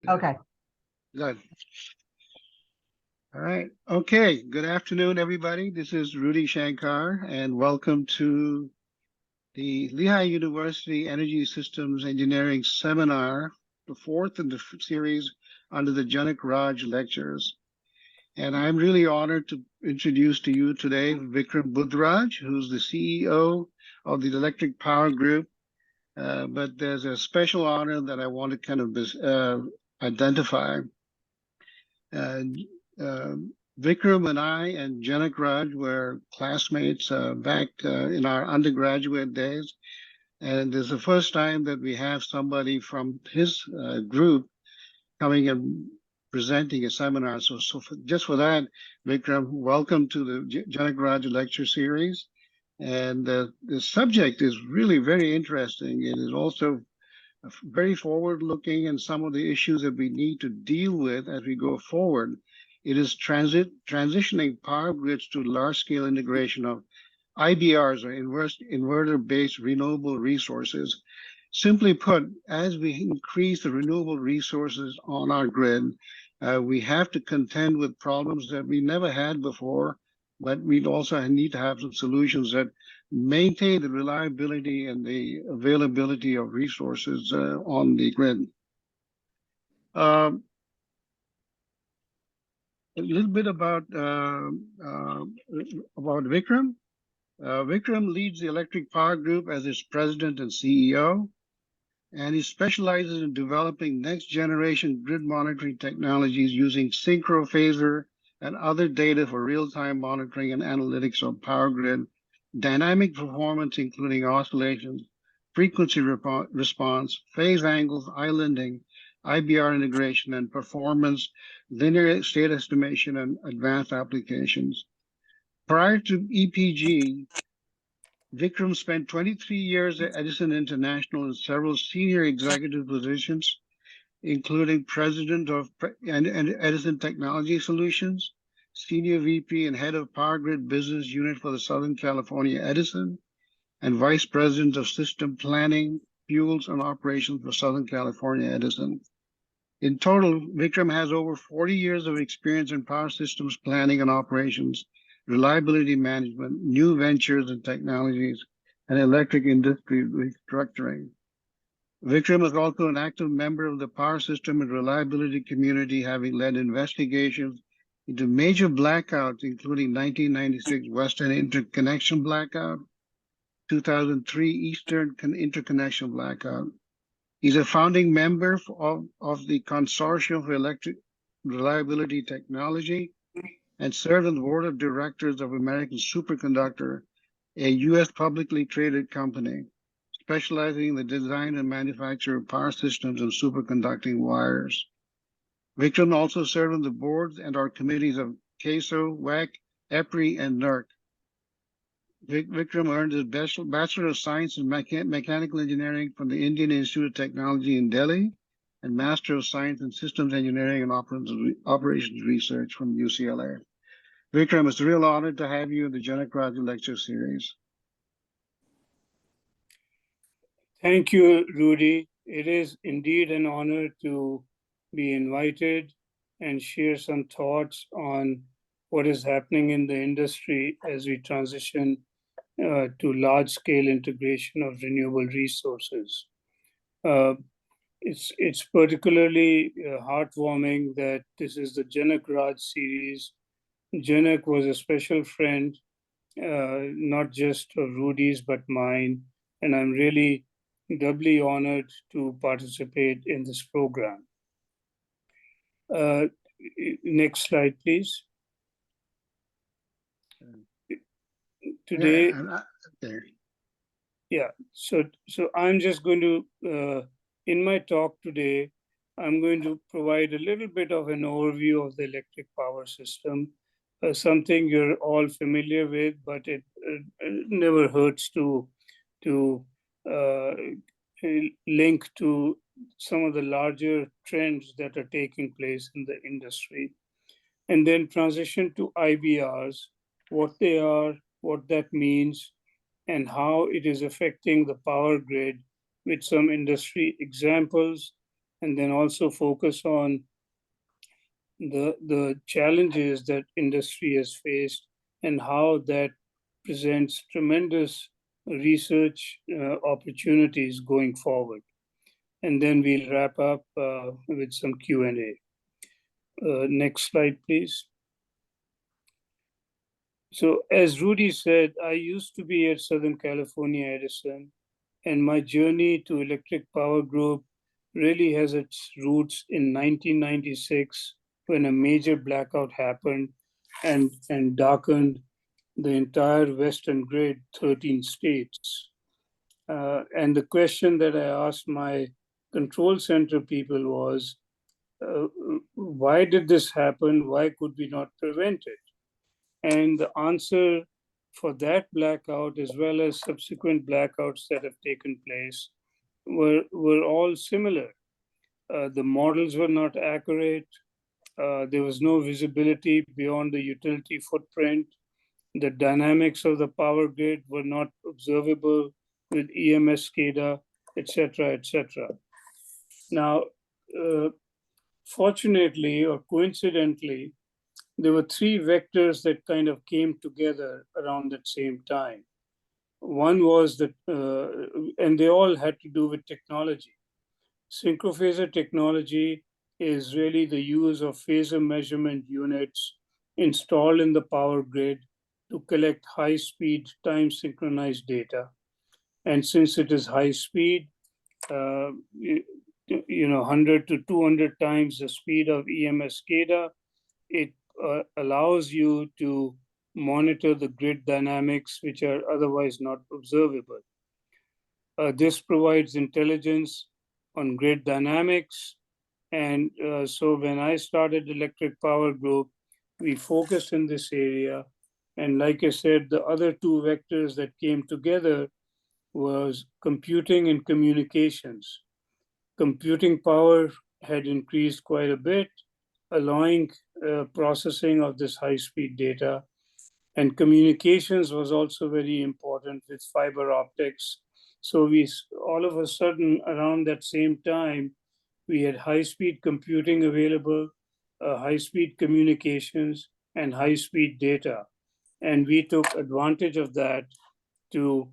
Okay. Good. All right. Okay. Good afternoon, everybody. This is Rudy Shankar, and welcome to the Lehigh University Energy Systems Engineering Seminar, the fourth in the series under the Janak Raj Lectures. And I'm really honored to introduce to you today Vikram BUDHRAJA, who's the CEO of the Electric Power Group. But there's a special honor that I want to kind of identify. Vikram and I and Janak Raj were classmates back in our undergraduate days. And this is the first time that we have somebody from his group coming and presenting a seminar. So just for that, Vikram, welcome to the Janak Raj lecture series. And the subject is really very interesting. It is also very forward-looking, and some of the issues that we need to deal with as we go forward. It is transitioning power grids to large-scale integration of IBRs, or inverter-based renewable resources. Simply put, as we increase the renewable resources on our grid, we have to contend with problems that we never had before, but we also need to have some solutions that maintain the reliability and the availability of resources on the grid. A little bit about Vikram. Vikram leads the Electric Power Group as its president and CEO, and he specializes in developing next-generation grid monitoring technologies using synchrophasor and other data for real-time monitoring and analytics of power grid, dynamic performance, including oscillations, frequency response, phase angles, islanding, IBR integration, and performance, linear state estimation, and advanced applications. Prior to EPG, Vikram spent 23 years at Edison International in several senior executive positions, including president of Edison Technology Solutions, senior VP and head of Power Grid Business Unit for the Southern California Edison, and vice president of system planning, fuels, and operations for Southern California Edison. In total, Vikram has over 40 years of experience in power systems planning and operations, reliability management, new ventures and technologies, and electric industry restructuring. Vikram is also an active member of the power system and reliability community, having led investigations into major blackouts, including 1996 Western Interconnection Blackout, 2003 Eastern Interconnection Blackout. He's a founding member of the Consortium for Electric Reliability Technology and served on the board of directors of American Superconductor, a U.S. publicly traded company specializing in the design and manufacture of power systems and superconducting wires. Vikram also served on the boards and our committees of CAISO, WEC, EPRI, and NERC. Vikram earned his Bachelor of Science in Mechanical Engineering from the Indian Institute of Technology in Delhi and Master of Science in Systems Engineering and Operations Research from UCLA. Vikram, it's a real honor to have you in the Janak Raj Lecture Series. Thank you, Rudy. It is indeed an honor to be invited and share some thoughts on what is happening in the industry as we transition to large-scale integration of renewable resources. It's particularly heartwarming that this is the Janak Raj series. Janak was a special friend, not just of Rudy's, but mine, and I'm really doubly honored to participate in this program. Next slide, please. Today, so I'm just going to, in my talk today, I'm going to provide a little bit of an overview of the electric power system, something you're all familiar with, but it never hurts to link to some of the larger trends that are taking place in the industry. And then transition to IBRs, what they are, what that means, and how it is affecting the power grid with some industry examples, and then also focus on the challenges that industry has faced and how that presents tremendous research opportunities going forward. And then we'll wrap up with some Q&A. Next slide, please. So as Rudy said, I used to be at Southern California Edison, and my journey to Electric Power Group really has its roots in 1996, when a major blackout happened and darkened the entire Western grid, 13 states. And the question that I asked my control center people was, why did this happen? Why could we not prevent it? And the answer for that blackout, as well as subsequent blackouts that have taken place, were all similar. The models were not accurate. There was no visibility beyond the utility footprint. The dynamics of the power grid were not observable with EMS SCADA, etc., etc. Now, fortunately or coincidentally, there were three vectors that kind of came together around that same time. One was that, and they all had to do with technology. Synchrophasor technology is really the use of phasor measurement units installed in the power grid to collect high-speed time-synchronized data. And since it is high speed, 100 to 200 times the speed of EMS SCADA, it allows you to monitor the grid dynamics, which are otherwise not observable. This provides intelligence on grid dynamics. And so when I started Electric Power Group, we focused in this area. And like I said, the other two vectors that came together was computing and communications. Computing power had increased quite a bit, allowing processing of this high-speed data. And communications was also very important with fiber optics. So we all of a sudden, around that same time, we had high-speed computing available, high-speed communications, and high-speed data. And we took advantage of that to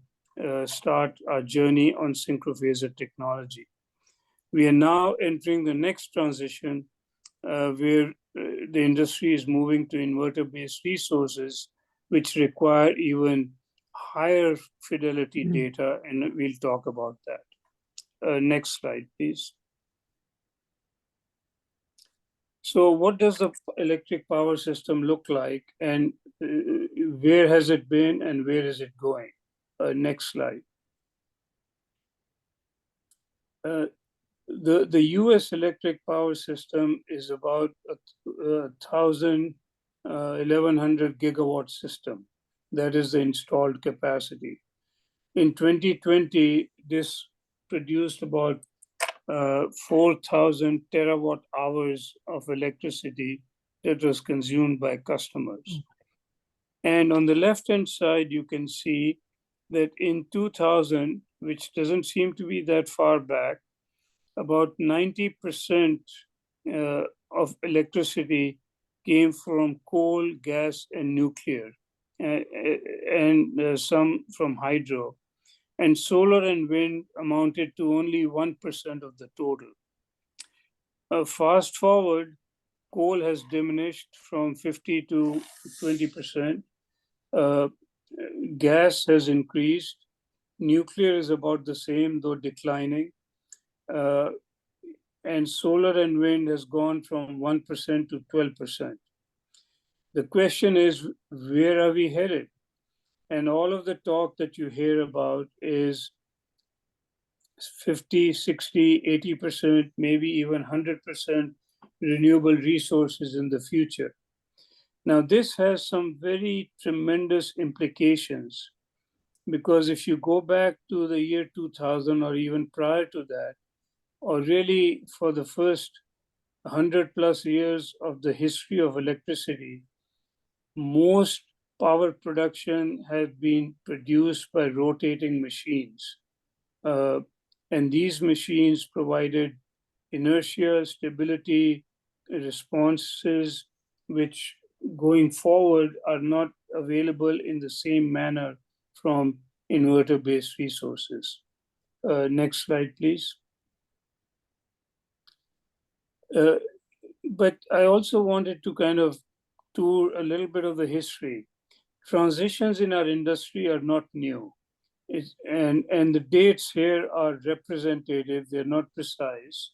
start our journey on synchrophasor technology. We are now entering the next transition where the industry is moving to inverter-based resources, which require even higher fidelity data, and we'll talk about that. Next slide, please. So what does the electric power system look like, and where has it been and where is it going? Next slide. The US electric power system is about 1,100 gigawatt system. That is the installed capacity. In 2020, this produced about 4,000 terawatt hours of electricity that was consumed by customers. And on the left-hand side, you can see that in 2000, which doesn't seem to be that far back, about 90% of electricity came from coal, gas, and nuclear, and some from hydro. And solar and wind amounted to only 1% of the total. Fast forward, coal has diminished from 50 to 20%. Gas has increased. Nuclear is about the same, though declining. And solar and wind has gone from 1% to 12%. The question is, where are we headed? And all of the talk that you hear about is 50, 60, 80%, maybe even 100% renewable resources in the future. Now, this has some very tremendous implications, because if you go back to the year 2000 or even prior to that, or really for the first 100 plus years of the history of electricity, most power production has been produced by rotating machines. And these machines provided inertia, stability, responses, which going forward are not available in the same manner from inverter-based resources. Next slide, please. But I also wanted to kind of tour a little bit of the history. Transitions in our industry are not new. And the dates here are representative, they're not precise,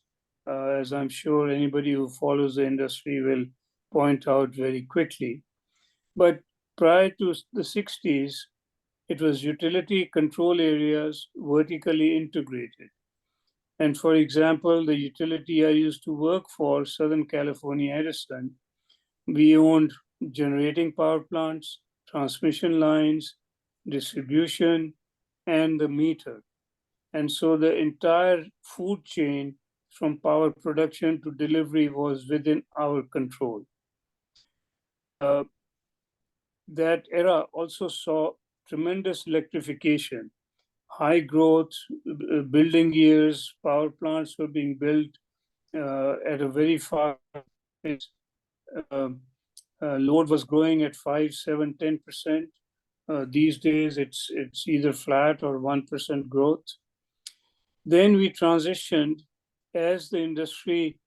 as I'm sure anybody who follows the industry will point out very quickly. But prior to the 60s, it was utility control areas vertically integrated. And for example, the utility I used to work for, Southern California Edison, we owned generating power plants, transmission lines, distribution, and the meter. And so the entire food chain from power production to delivery was within our control. That era also saw tremendous electrification, high growth, building years, power plants were being built at a very fast pace. Load was growing at 5, 7, 10%. These days, it's either flat or 1% growth. Then we transitioned as the industry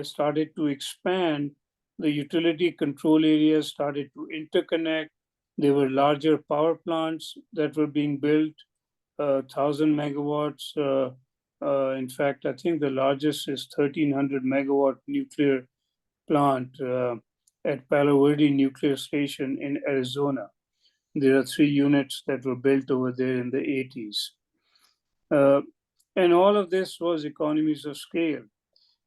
started to expand, the utility control areas started to interconnect. There were larger power plants that were being built, 1,000 megawatts. In fact, I think the largest is 1,300 megawatt nuclear plant at Palo Verde Nuclear Station in Arizona. There are 3 units that were built over there in the 80s. And all of this was economies of scale.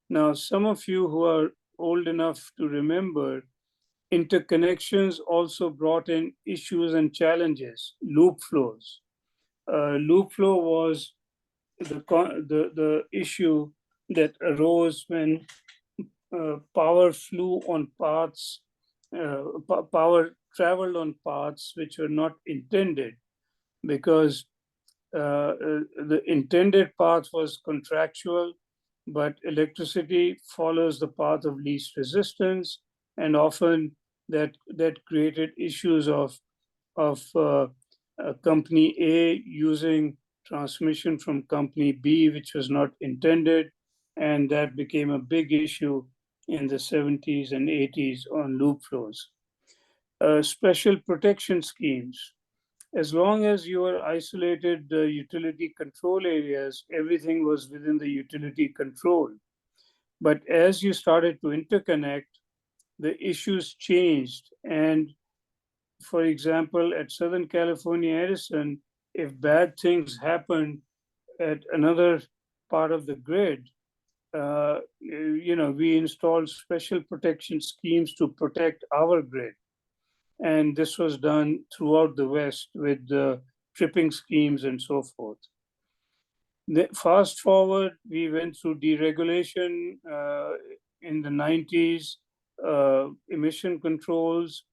Now, some of you who are old enough to remember, interconnections also brought in issues and challenges, loop flows. Loop flow was the issue that arose when power flew on paths, power traveled on paths which were not intended, because the intended path was contractual, but electricity follows the path of least resistance, and often that created issues of company A using transmission from company B, which was not intended, and that became a big issue in the 70s and 80s on loop flows. Special protection schemes. As long as you were isolated utility control areas, everything was within the utility control. But as you started to interconnect, the issues changed. And for example, at Southern California Edison, if bad things happened at another part of the grid, we installed special protection schemes to protect our grid. And this was done throughout the West with tripping schemes and so forth. Fast forward, we went through deregulation in the 90s, emission controls,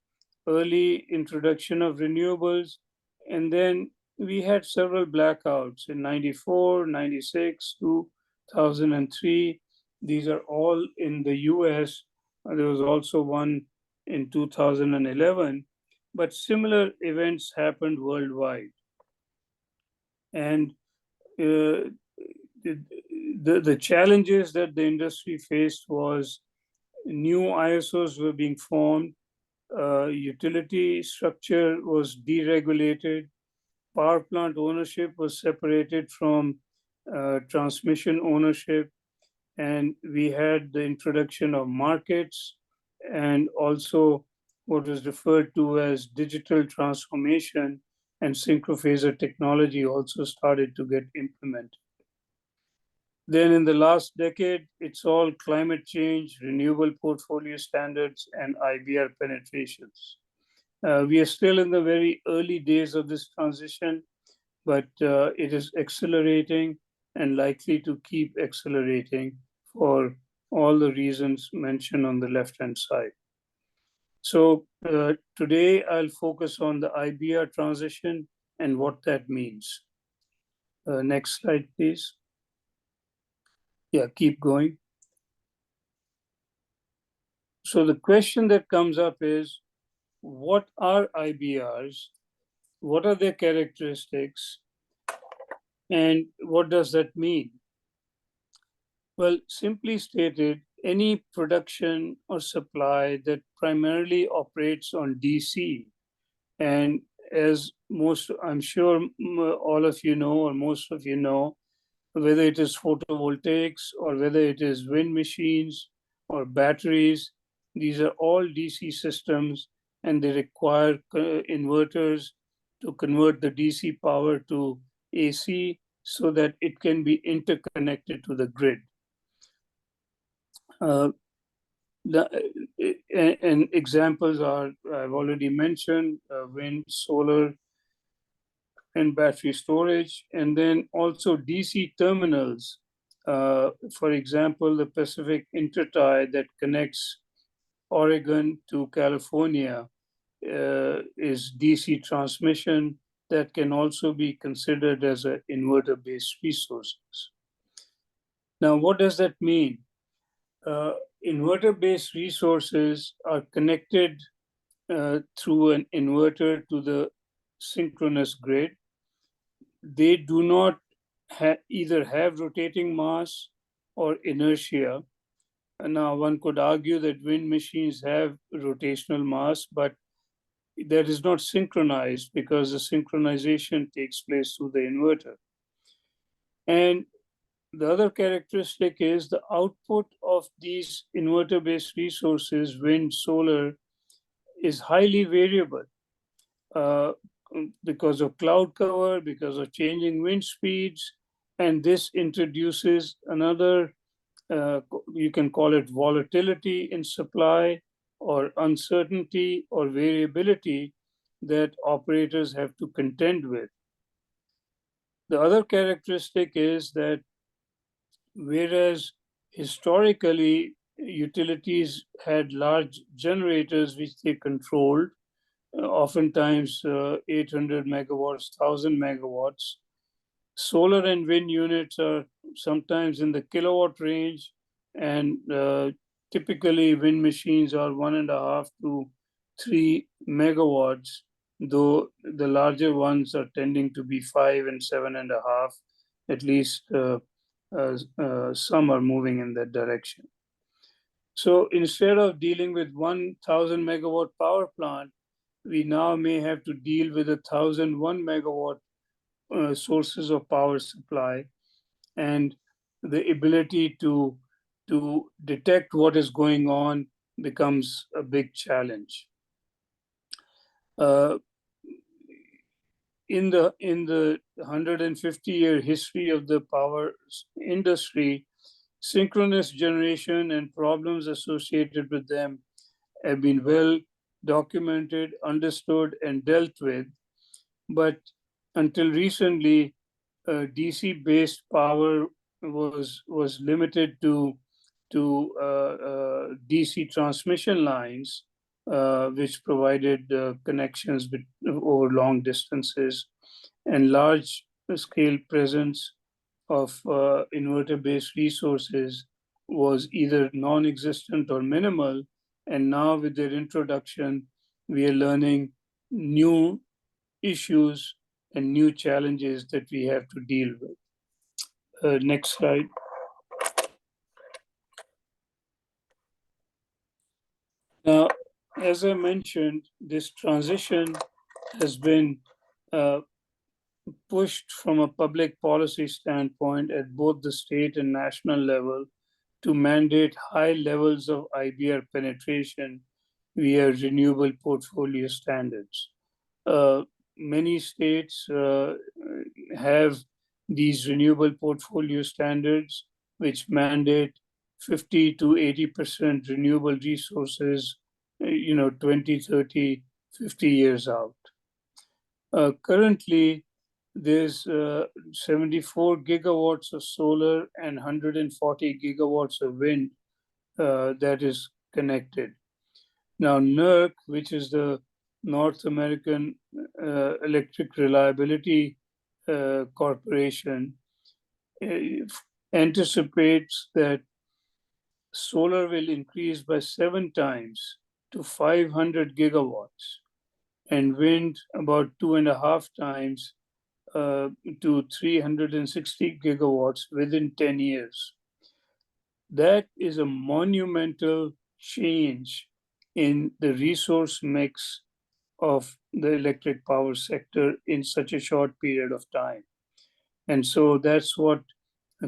early introduction of renewables, and then we had several blackouts in 94, 96, 2003. These are all in the US. There was also one in 2011, but similar events happened worldwide. And the challenges that the industry faced was new ISOs were being formed, utility structure was deregulated, power plant ownership was separated from transmission ownership, and we had the introduction of markets, and also what was referred to as digital transformation, and synchrophasor technology also started to get implemented. Then in the last decade, it's all climate change, renewable portfolio standards, and IBR penetrations. We are still in the very early days of this transition, but it is accelerating and likely to keep accelerating for all the reasons mentioned on the left-hand side. So today I'll focus on the IBR transition and what that means. Next slide, please. Yeah, keep going. So the question that comes up is, what are IBRs? What are their characteristics? And what does that mean? Well, simply stated, any production or supply that primarily operates on DC, and as most, I'm sure all of you know, or most of you know, whether it is photovoltaics or whether it is wind machines or batteries, these are all DC systems, and they require inverters to convert the DC power to AC so that it can be interconnected to the grid. And examples are, I've already mentioned, wind, solar, and battery storage, and then also DC terminals. For example, the Pacific intertie that connects Oregon to California is DC transmission that can also be considered as an inverter-based resources. Now, what does that mean? Inverter-based resources are connected through an inverter to the synchronous grid. They do not either have rotating mass or inertia. And now one could argue that wind machines have rotational mass, but that is not synchronized because the synchronization takes place through the inverter. And the other characteristic is the output of these inverter-based resources, wind, solar, is highly variable because of cloud cover, because of changing wind speeds, and this introduces another, you can call it volatility in supply or uncertainty or variability that operators have to contend with. The other characteristic is that whereas historically utilities had large generators which they controlled, oftentimes 800 megawatts, 1000 megawatts, solar and wind units are sometimes in the kilowatt range, and typically wind machines are 1.5 to 3 megawatts, though the larger ones are tending to be 5 and 7.5. At least some are moving in that direction. So instead of dealing with 1,000 megawatt power plant, we now may have to deal with 1,001 megawatt sources of power supply, and the ability to detect what is going on becomes a big challenge. In the 150-year history of the power industry, synchronous generation and problems associated with them have been well documented, understood, and dealt with. But until recently, DC-based power was limited to DC transmission lines, which provided connections over long distances, and large scale presence of inverter-based resources was either non-existent or minimal. And now with their introduction, we are learning new issues and new challenges that we have to deal with. Next slide. Now, as I mentioned, this transition has been pushed from a public policy standpoint at both the state and national level to mandate high levels of IBR penetration via renewable portfolio standards. Many states have these renewable portfolio standards, which mandate 50 to 80% renewable resources, 20, 30, 50 years out. Currently, there's 74 gigawatts of solar and 140 gigawatts of wind that is connected. Now, NERC, which is the North American Electric Reliability Corporation, anticipates that solar will increase by 7 times to 500 gigawatts, and wind about 2.5 times to 360 gigawatts within 10 years. That is a monumental change in the resource mix of the electric power sector in such a short period of time. And so that's what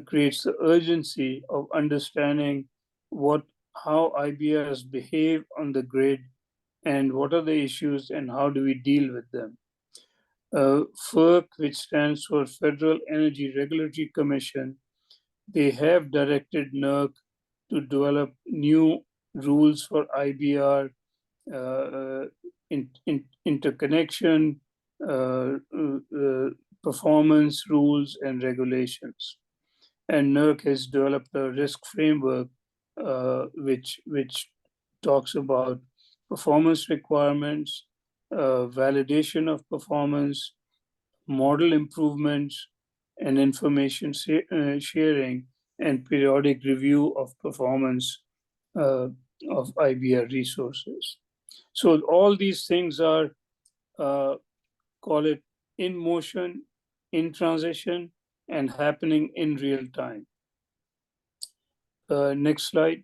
creates the urgency of understanding how IBRs behave on the grid and what are the issues and how do we deal with them. FERC, which stands for Federal Energy Regulatory Commission, they have directed NERC to develop new rules for IBR interconnection, performance rules, and regulations. And NERC has developed a risk framework which talks about performance requirements, validation of performance, model improvements, and information sharing, and periodic review of performance of IBR resources. So all these things are, call it, in motion, in transition, and happening in real time. Next slide.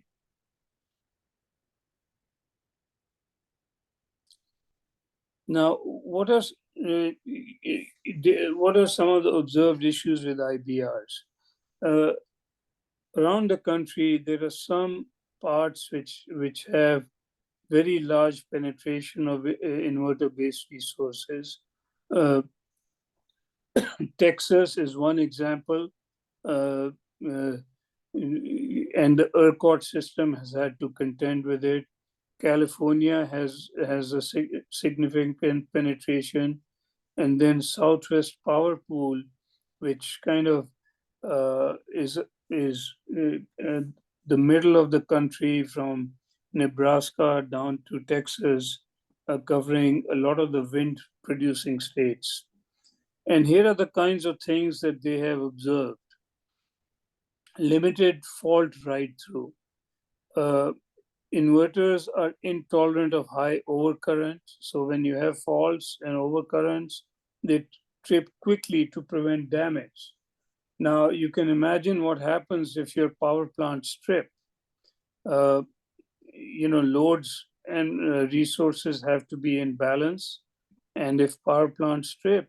Now, what are some of the observed issues with IBRs? Around the country, there are some parts which have very large penetration of inverter-based resources. Texas is one example, and the ERCOT system has had to contend with it. California has a significant penetration, and then Southwest Power Pool, which kind of is the middle of the country from Nebraska down to Texas, covering a lot of the wind producing states. And here are the kinds of things that they have observed. Limited fault ride-through. Inverters are intolerant of high overcurrent. So when you have faults and overcurrents, they trip quickly to prevent damage. Now you can imagine what happens if your power plants trip. Loads and resources have to be in balance. And if power plants trip,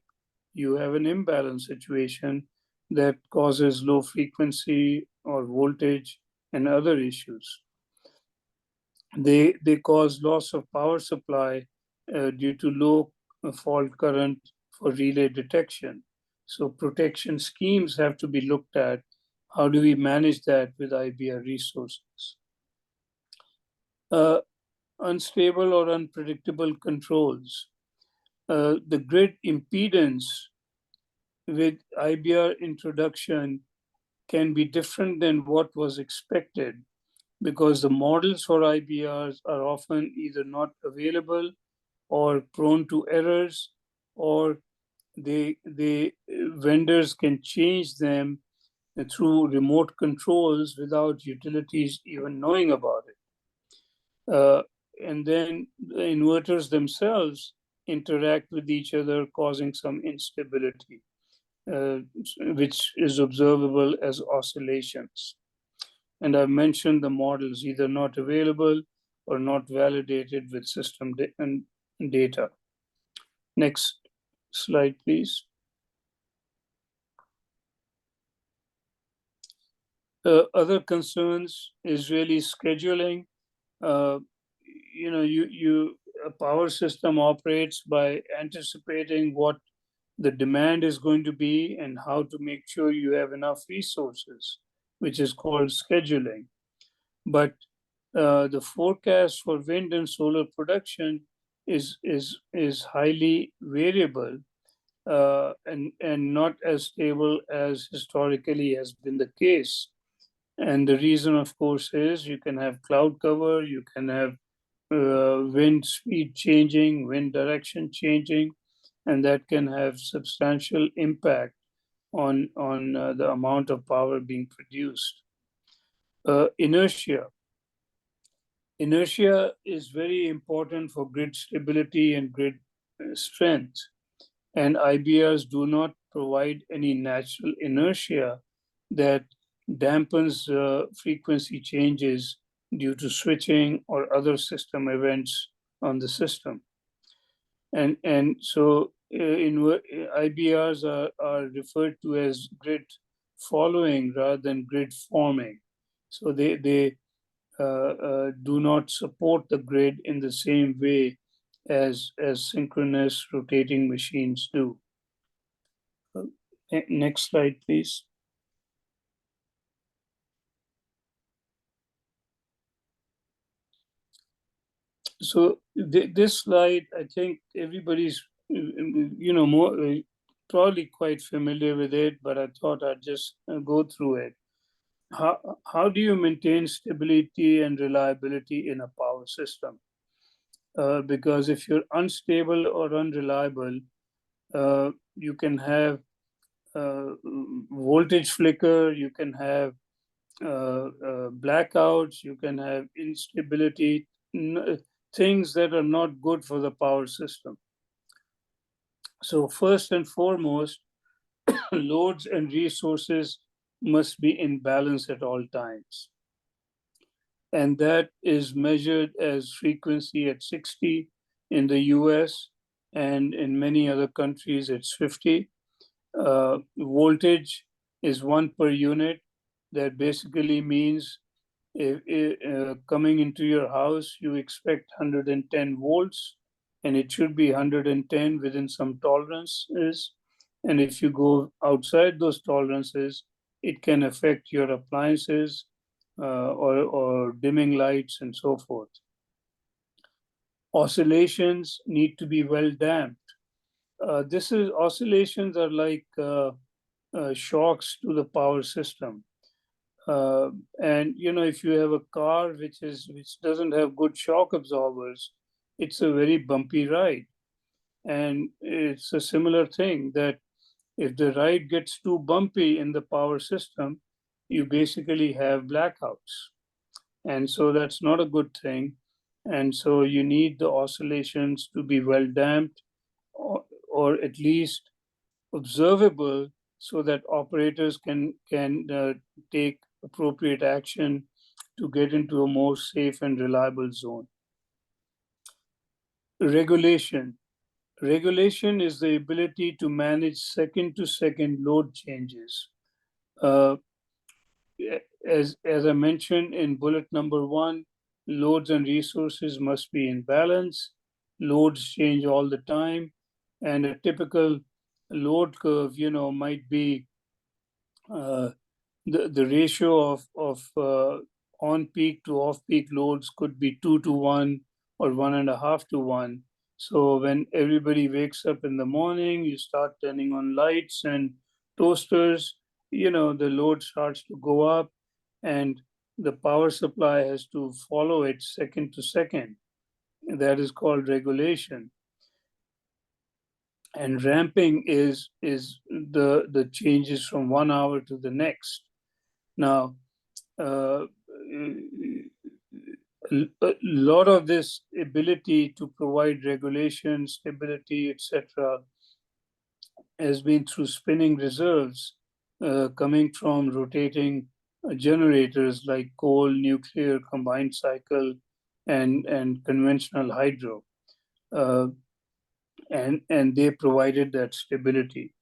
you have an imbalance situation that causes low frequency or voltage and other issues. They cause loss of power supply due to low fault current for relay detection. So protection schemes have to be looked at. How do we manage that with IBR resources? Unstable or unpredictable controls. The grid impedance with IBR introduction can be different than what was expected, because the models for IBRs are often either not available or prone to errors, or vendors can change them through remote controls without utilities even knowing about it. And then the inverters themselves interact with each other, causing some instability, which is observable as oscillations. And I've mentioned the models either not available or not validated with system data. Next slide, please. Other concerns is really scheduling. A power system operates by anticipating what the demand is going to be and how to make sure you have enough resources, which is called scheduling. But the forecast for wind and solar production is highly variable and not as stable as historically has been the case. And the reason, of course, is you can have cloud cover, you can have wind speed changing, wind direction changing, and that can have substantial impact on the amount of power being produced. Inertia. Inertia is very important for grid stability and grid strength. And IBRs do not provide any natural inertia that dampens frequency changes due to switching or other system events on the system. And so IBRs are referred to as grid following rather than grid forming. So they do not support the grid in the same way as synchronous rotating machines do. Next slide, please. So this slide, I think everybody's, more probably quite familiar with it, but I thought I'd just go through it. How do you maintain stability and reliability in a power system? Because if you're unstable or unreliable, you can have voltage flicker, you can have blackouts, you can have instability, things that are not good for the power system. So first and foremost, loads and resources must be in balance at all times. And that is measured as frequency at 60 in the US, and in many other countries it's 50. Voltage is 1 per unit. That basically means if coming into your house, you expect 110 volts, and it should be 110 within some tolerances. And if you go outside those tolerances, it can affect your appliances or dimming lights and so forth. Oscillations need to be well damped. Oscillations are like shocks to the power system. And if you have a car which doesn't have good shock absorbers, it's a very bumpy ride. And it's a similar thing that if the ride gets too bumpy in the power system, you basically have blackouts. And so that's not a good thing. And so you need the oscillations to be well damped, or at least observable, so that operators can take appropriate action to get into a more safe and reliable zone. Regulation. Regulation is the ability to manage second-to-second load changes. As I mentioned in bullet number 1, loads and resources must be in balance. Loads change all the time, and a typical load curve, might be the ratio of on-peak to off-peak loads could be 2 to 1 or 1.5 to 1. So when everybody wakes up in the morning, you start turning on lights and toasters, the load starts to go up, and the power supply has to follow it second to second. That is called regulation. And ramping is the changes from 1 hour to the next. Now, a lot of this ability to provide regulation, stability, etc., has been through spinning reserves coming from rotating generators like coal, nuclear, combined cycle, and conventional hydro. And they provided that stability.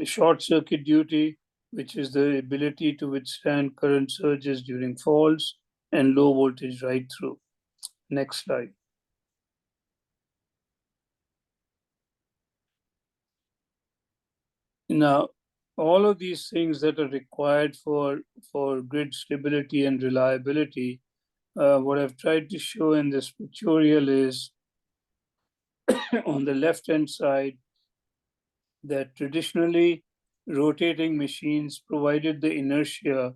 Short circuit duty, which is the ability to withstand current surges during faults, and low voltage ride through. Next slide. Now, all of these things that are required for grid stability and reliability, what I've tried to show in this pictorial is on the left-hand side that traditionally rotating machines provided the inertia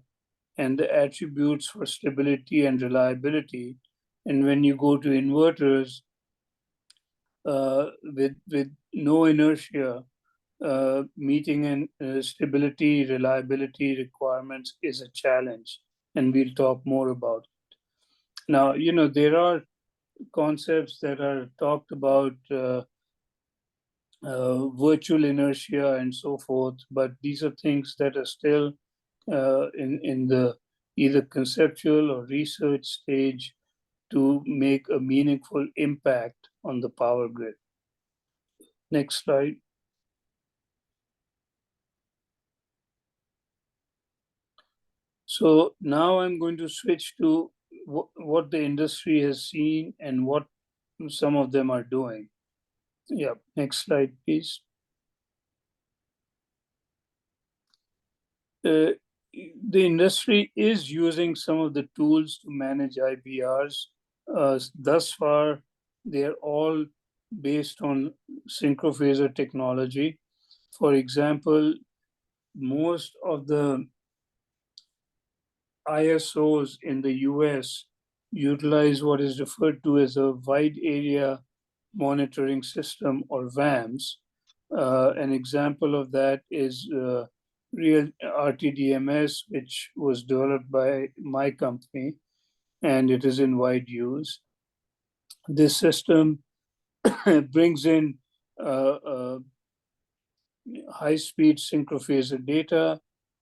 and the attributes for stability and reliability. And when you go to inverters with no inertia, meeting and stability, reliability requirements is a challenge, and we'll talk more about it. Now, there are concepts that are talked about, virtual inertia and so forth, but these are things that are still in the either conceptual or research stage to make a meaningful impact on the power grid. Next slide. So now I'm going to switch to what the industry has seen and what some of them are doing. Yeah, next slide, please. The industry is using some of the tools to manage IBRs. Thus far, they're all based on synchrophasor technology. For example, most of the ISOs in the US utilize what is referred to as a wide area monitoring system, or VAMS. An example of that is real RTDMS, which was developed by my company, and it is in wide use. This system brings in high-speed synchrophasor data,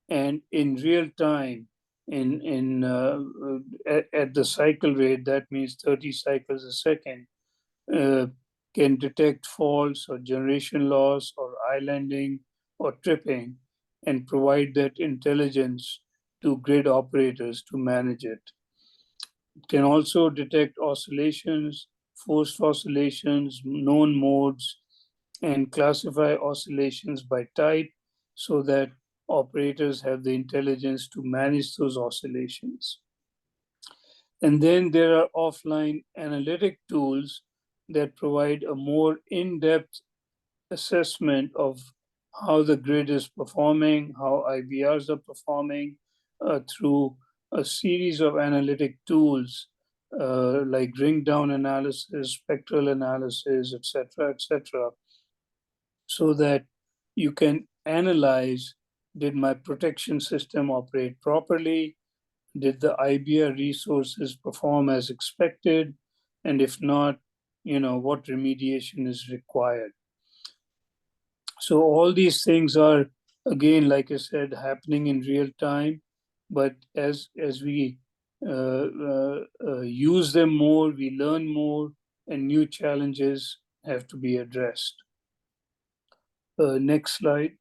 and in real time, at the cycle rate, that means 30 cycles a second, can detect faults or generation loss or islanding or tripping, and provide that intelligence to grid operators to manage it. It can also detect oscillations, forced oscillations, known modes, and classify oscillations by type so that operators have the intelligence to manage those oscillations. And then there are offline analytic tools that provide a more in-depth assessment of how the grid is performing, how IBRs are performing, through a series of analytic tools like ring down analysis, spectral analysis, etc., so that you can analyze, did my protection system operate properly? Did the IBR resources perform as expected? And if not, what remediation is required? So all these things are, again, like I said, happening in real time. But as we use them more, we learn more, and new challenges have to be addressed. Next slide.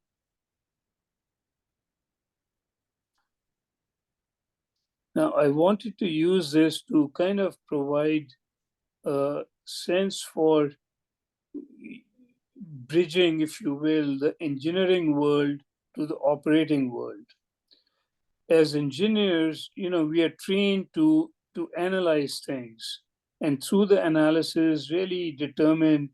Now, I wanted to use this to kind of provide a sense for bridging, if you will, the engineering world to the operating world. As engineers, we are trained to analyze things, and through the analysis, really determine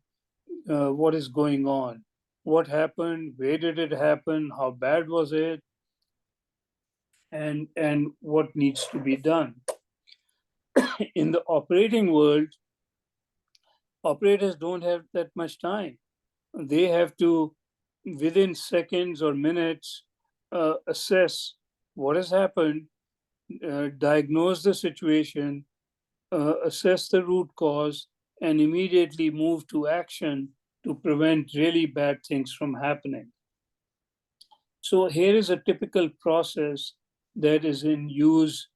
what is going on, what happened, where did it happen, how bad was it, and what needs to be done. In the operating world, operators don't have that much time. They have to, within seconds or minutes, assess what has happened, diagnose the situation, assess the root cause, and immediately move to action to prevent really bad things from happening. So here is a typical process that is in use,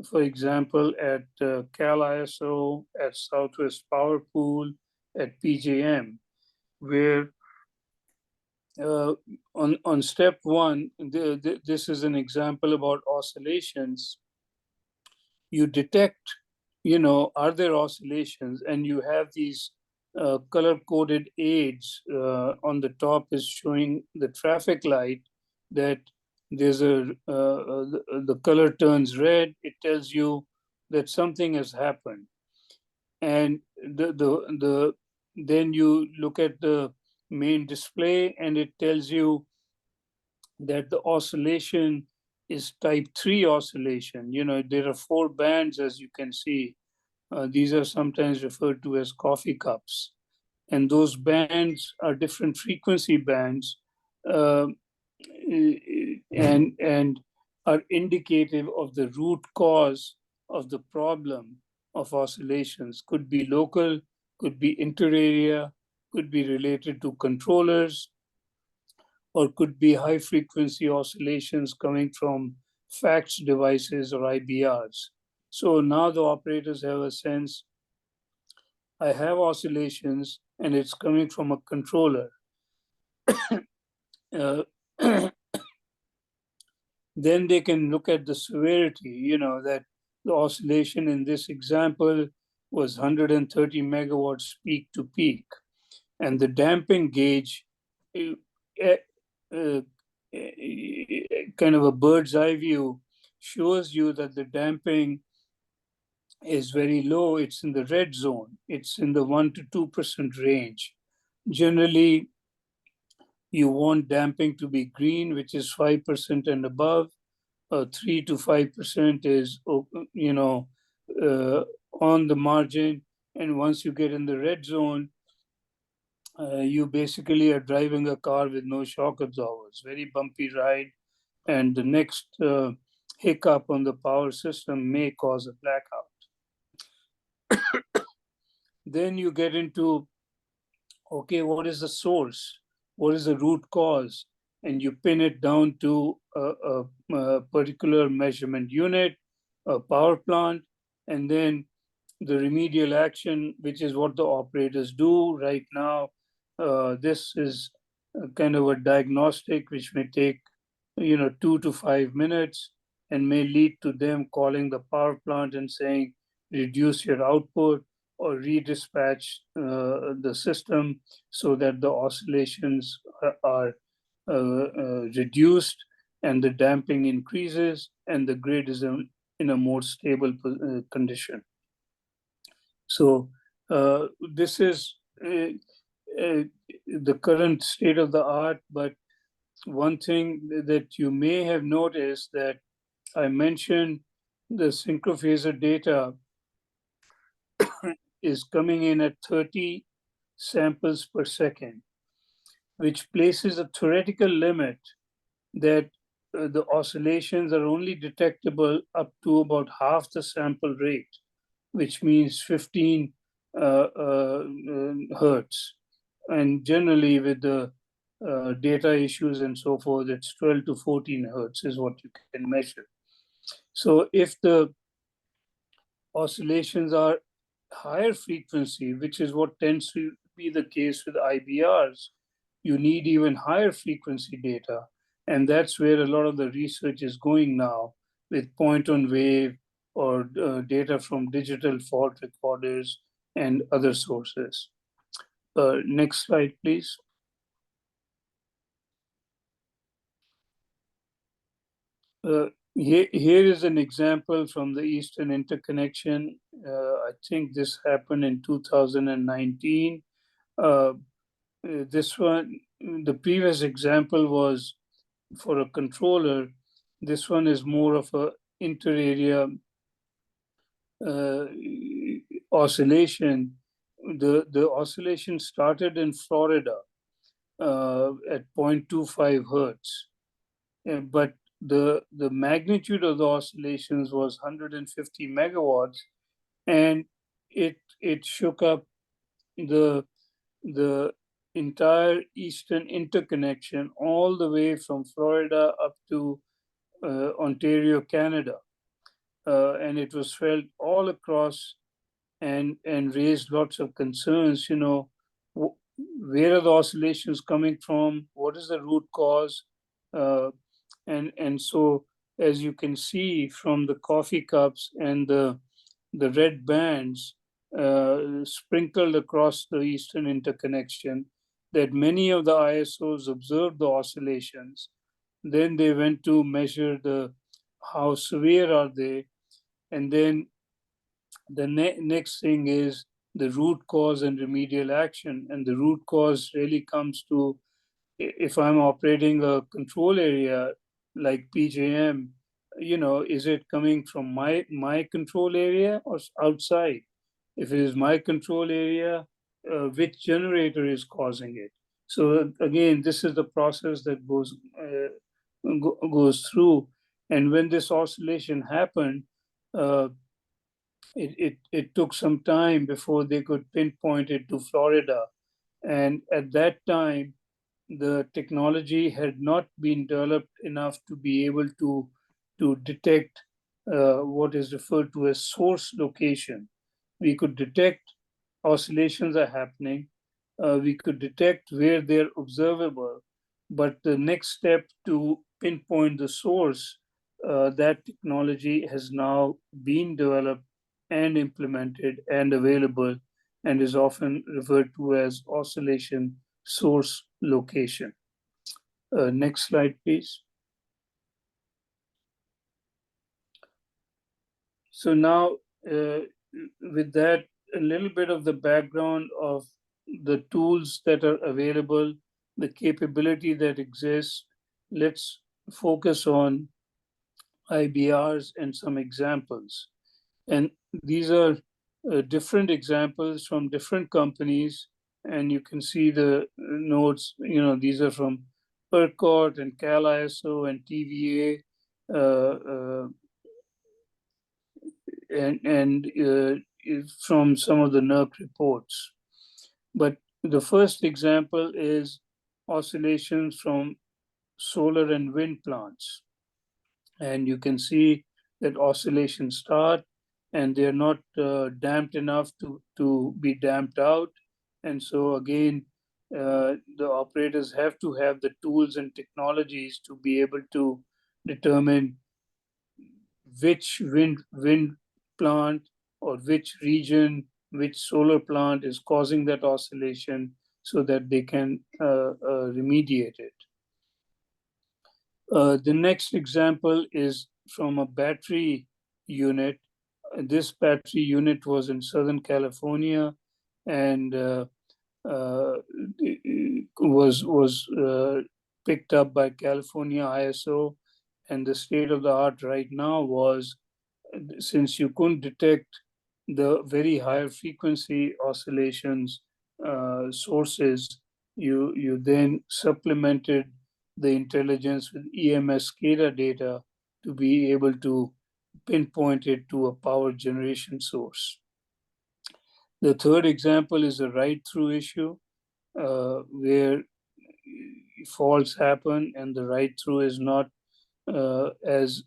for example, at Cal ISO, at Southwest Power Pool, at PJM, where on step one, this is an example about oscillations. You detect, are there oscillations? And you have these color-coded aids. On the top is showing the traffic light, that there's the color turns red. It tells you that something has happened. And then you look at the main display, and it tells you that the oscillation is type 3 oscillation. There are 4 bands, as you can see. These are sometimes referred to as coffee cups. And those bands are different frequency bands and are indicative of the root cause of the problem of oscillations. Could be local, could be inter-area, could be related to controllers, or could be high frequency oscillations coming from fax devices or IBRs. So now the operators have a sense, I have oscillations and it's coming from a controller. Uh, then they can look at the severity, that the oscillation in this example was 130 megawatts peak to peak. And the damping gauge, uh, uh, kind of a bird's eye view, shows you that the damping is very low. It's in the red zone. It's in the 1 to 2% range. Generally, you want damping to be green, which is 5% and above. 3 to 5% is, on the margin. And once you get in the red zone, you basically are driving a car with no shock absorbers, very bumpy ride. And the next hiccup on the power system may cause a blackout. Then you get into, okay, what is the source? What is the root cause? And you pin it down to a particular measurement unit, a power plant, and then the remedial action, which is what the operators do right now. This is kind of a diagnostic which may take 2 to 5 minutes and may lead to them calling the power plant and saying, reduce your output or redispatch the system so that the oscillations are reduced and the damping increases and the grid is in a more stable condition. So this is the current state of the art, but one thing that you may have noticed that I mentioned the synchrophasor data is coming in at 30 samples per second, which places a theoretical limit that the oscillations are only detectable up to about half the sample rate, which means 15 hertz. And generally with the data issues and so forth, it's 12 to 14 hertz is what you can measure. So if the oscillations are higher frequency, which is what tends to be the case with IBRs, you need even higher frequency data. And that's where a lot of the research is going now with point on wave or data from digital fault recorders and other sources. Next slide, please. Here is an example from the Eastern interconnection. I think this happened in 2019. This one, the previous example was for a controller. This one is more of a inter-area oscillation. The oscillation started in Florida at 0.25 hertz, but the magnitude of the oscillations was 150 megawatts, and it shook up the entire Eastern interconnection all the way from Florida up to Ontario, Canada. And it was felt all across and raised lots of concerns, where are the oscillations coming from? What is the root cause? And so, as you can see from the coffee cups and the red bands sprinkled across the Eastern interconnection, that many of the ISOs observed the oscillations. Then they went to measure how severe are they, and then the next thing is the root cause and remedial action. And the root cause really comes to, if I'm operating a control area like PJM, is it coming from my control area or outside? If it is my control area, which generator is causing it? So again, this is the process that goes through. And when this oscillation happened, it took some time before they could pinpoint it to Florida. And at that time, the technology had not been developed enough to be able to detect what is referred to as source location. We could detect oscillations are happening. We could detect where they're observable, but the next step to pinpoint the source, that technology has now been developed and implemented and available, and is often referred to as oscillation source location. Next slide, please. So now, with that, a little bit of the background of the tools that are available, the capability that exists. Let's focus on IBRs and some examples. And these are different examples from different companies. And you can see the notes, these are from ERCOT and Cal ISO and TVA. And from some of the NERC reports. But the first example is oscillations from solar and wind plants. And you can see that oscillations start and they're not damped enough to be damped out. And so again, the operators have to have the tools and technologies to be able to determine which wind plant or which region, which solar plant is causing that oscillation so that they can remediate it. The next example is from a battery unit. This battery unit was in Southern California and was picked up by California ISO. And the state of the art right now was, since you couldn't detect the very high frequency oscillations sources, you then supplemented the intelligence with EMS SCADA data to be able to pinpoint it to a power generation source. The third example is a write-through issue where faults happen and the write-through is not as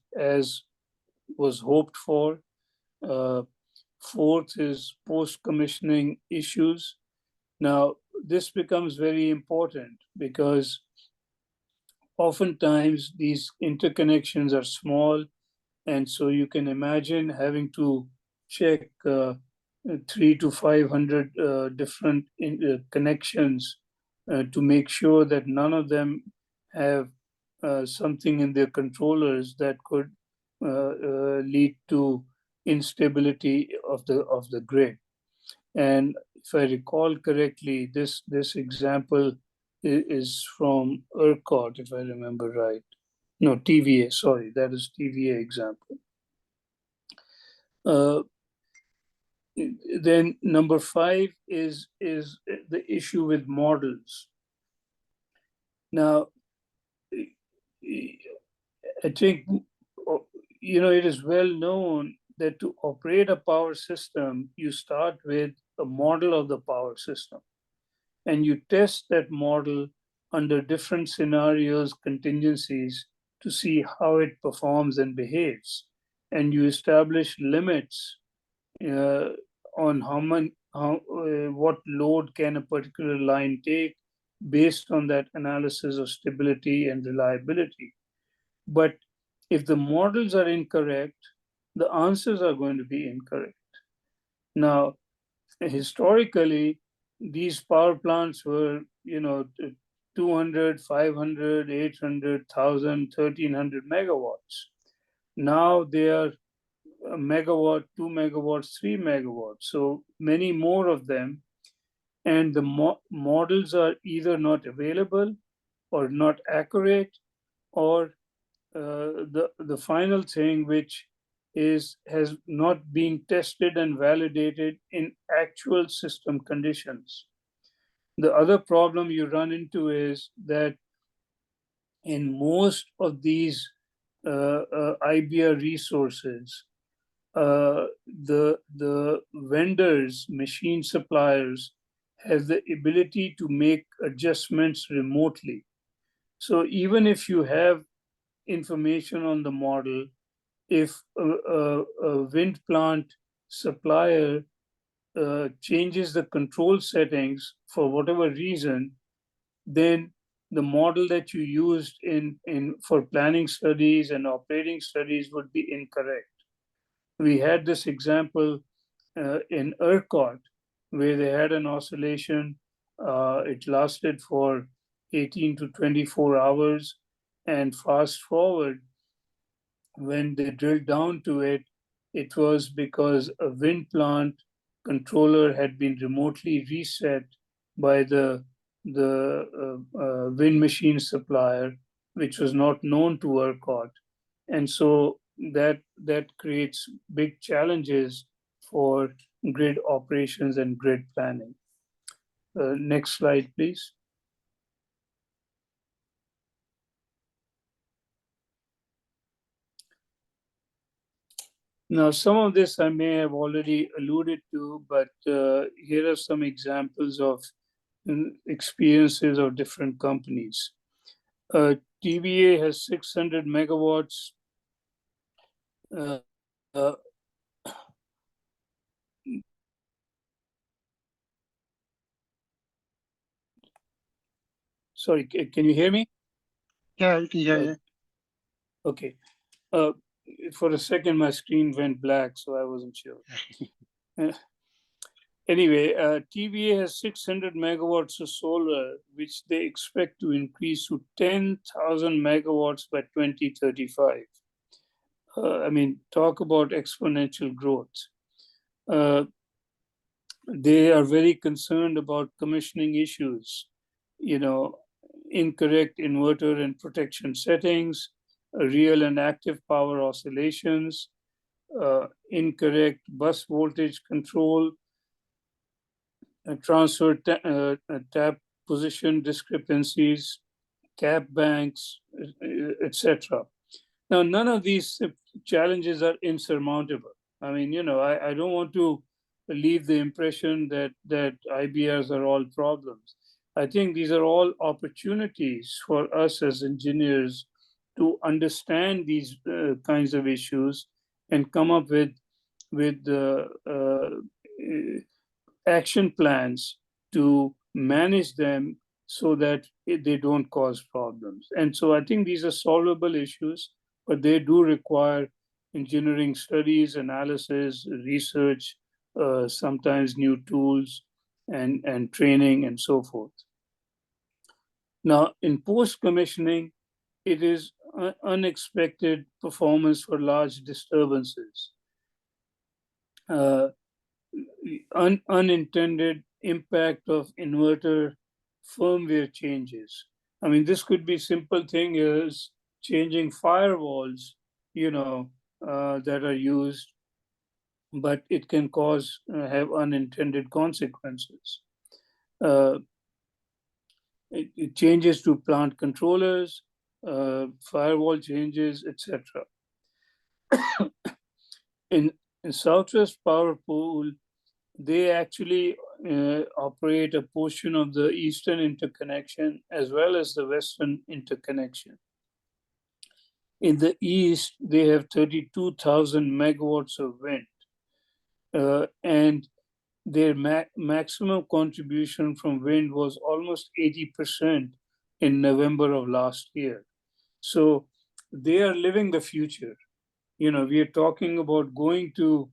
was hoped for. Fourth is post-commissioning issues. Now, this becomes very important because oftentimes these interconnections are small, and so you can imagine having to check 300 to 500 different connections to make sure that none of them have something in their controllers that could lead to instability of the grid. And if I recall correctly, this example is from ERCOT, if I remember right. No, TVA, sorry, that is TVA example. Then number 5 is the issue with models. Now, I think, it is well known that to operate a power system, you start with a model of the power system. And you test that model under different scenarios, contingencies, to see how it performs and behaves. And you establish limits on what load can a particular line take based on that analysis of stability and reliability. But if the models are incorrect, the answers are going to be incorrect. Now, historically, these power plants were, 200, 500, 800, 1,000, 1,300 megawatts. Now they are a megawatt, 2 megawatts, 3 megawatts. So many more of them. And the models are either not available or not accurate, or the final thing, which has not been tested and validated in actual system conditions. The other problem you run into is that in most of these IBR resources, the vendors, machine suppliers, have the ability to make adjustments remotely. So even if you have information on the model, if a wind plant supplier changes the control settings for whatever reason, then the model that you used in for planning studies and operating studies would be incorrect. We had this example in ERCOT, where they had an oscillation. It lasted for 18 to 24 hours. And fast forward, when they drilled down to it, it was because a wind plant controller had been remotely reset by the wind machine supplier, which was not known to ERCOT. And so that creates big challenges for grid operations and grid planning. Next slide, please. Now, some of this I may have already alluded to, but here are some examples of experiences of different companies. TVA has 600 megawatts. Sorry, can you hear me? Yeah, you can hear you. Okay. For a second, my screen went black, so I wasn't sure. Anyway, TVA has 600 megawatts of solar, which they expect to increase to 10,000 megawatts by 2035. I mean, talk about exponential growth. They are very concerned about commissioning issues, incorrect inverter and protection settings, real and active power oscillations, incorrect bus voltage control, transfer tap position discrepancies, cap banks, etc. Now, none of these challenges are insurmountable. I mean, I don't want to leave the impression that IBRs are all problems. I think these are all opportunities for us as engineers to understand these kinds of issues and come up with action plans to manage them so that they don't cause problems. And so I think these are solvable issues, but they do require engineering studies, analysis, research, sometimes new tools and training and so forth. Now, in post-commissioning, it is unexpected performance for large disturbances. Unintended impact of inverter firmware changes. I mean, this could be simple thing is changing firewalls, that are used, but it can cause have unintended consequences. It changes to plant controllers, firewall changes, etc. In Southwest Power Pool, they actually operate a portion of the eastern interconnection as well as the western interconnection. In the east, they have 32,000 megawatts of wind, and their maximum contribution from wind was almost 80% in November of last year. So they are living the future. We are talking about going to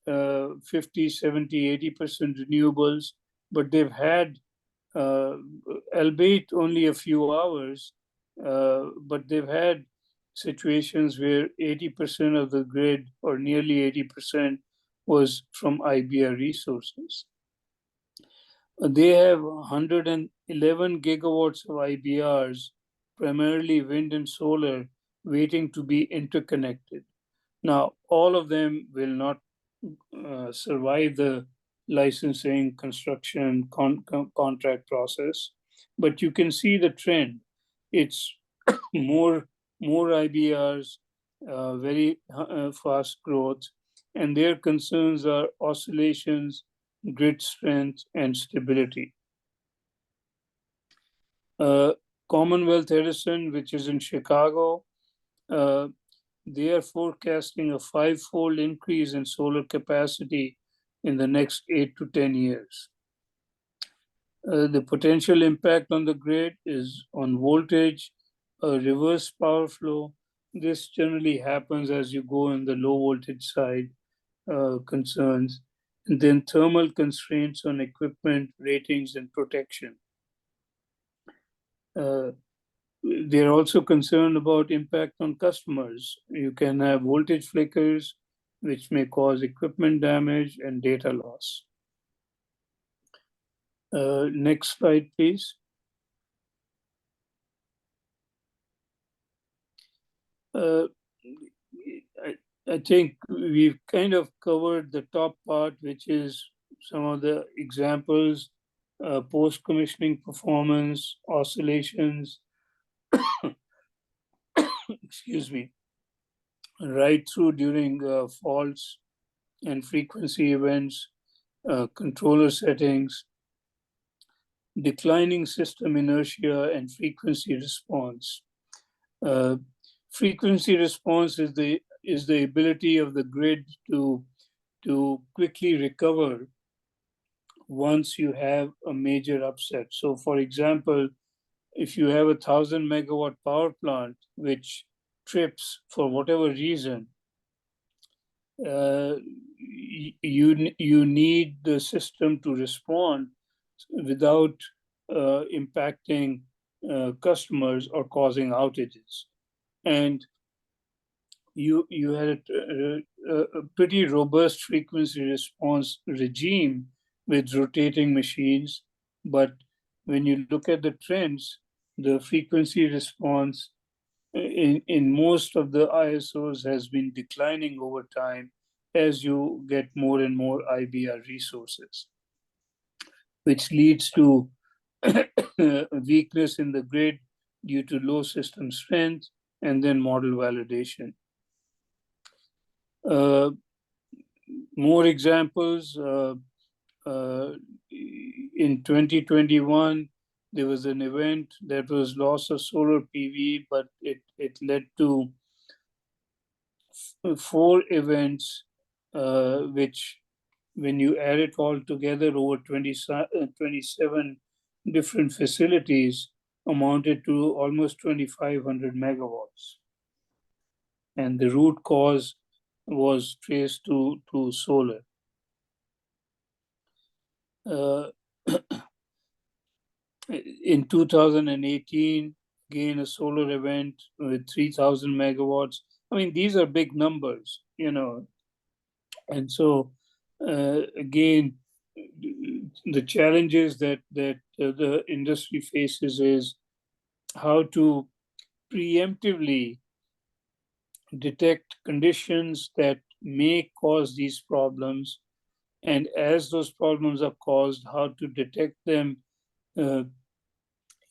50, 70, 80% renewables, but they've had, albeit only a few hours, but they've had situations where 80% of the grid, or nearly 80%, was from IBR resources. They have 111 gigawatts of IBRs, primarily wind and solar, waiting to be interconnected. Now, all of them will not survive the licensing, construction, contract process. But you can see the trend. It's more IBRs, very fast growth, and their concerns are oscillations, grid strength, and stability. Commonwealth Edison, which is in Chicago, they are forecasting a 5-fold increase in solar capacity in the next 8 to 10 years. The potential impact on the grid is on voltage, reverse power flow. This generally happens as you go in the low voltage side concerns, and then thermal constraints on equipment, ratings, and protection. They're also concerned about impact on customers. You can have voltage flickers, which may cause equipment damage and data loss. Next slide, please. I think we've kind of covered the top part, which is some of the examples, post-commissioning performance, oscillations, excuse me, right through during faults and frequency events, controller settings, declining system inertia, and frequency response. Frequency response is the ability of the grid to quickly recover once you have a major upset. So for example, if you have a 1,000 megawatt power plant which trips for whatever reason, you need the system to respond without impacting customers or causing outages. And you had a pretty robust frequency response regime with rotating machines, but when you look at the trends, the frequency response in most of the ISOs has been declining over time as you get more and more IBR resources, which leads to weakness in the grid due to low system strength and then model validation. More examples. In 2021, there was an event that was loss of solar PV, but it led to 4 events, which when you add it all together over 27 different facilities, amounted to almost 2,500 megawatts. And the root cause was traced to solar. In 2018, again, a solar event with 3,000 megawatts. I mean, these are big numbers, you know. And so, again, the challenges that the industry faces is how to preemptively detect conditions that may cause these problems, and as those problems are caused, how to detect them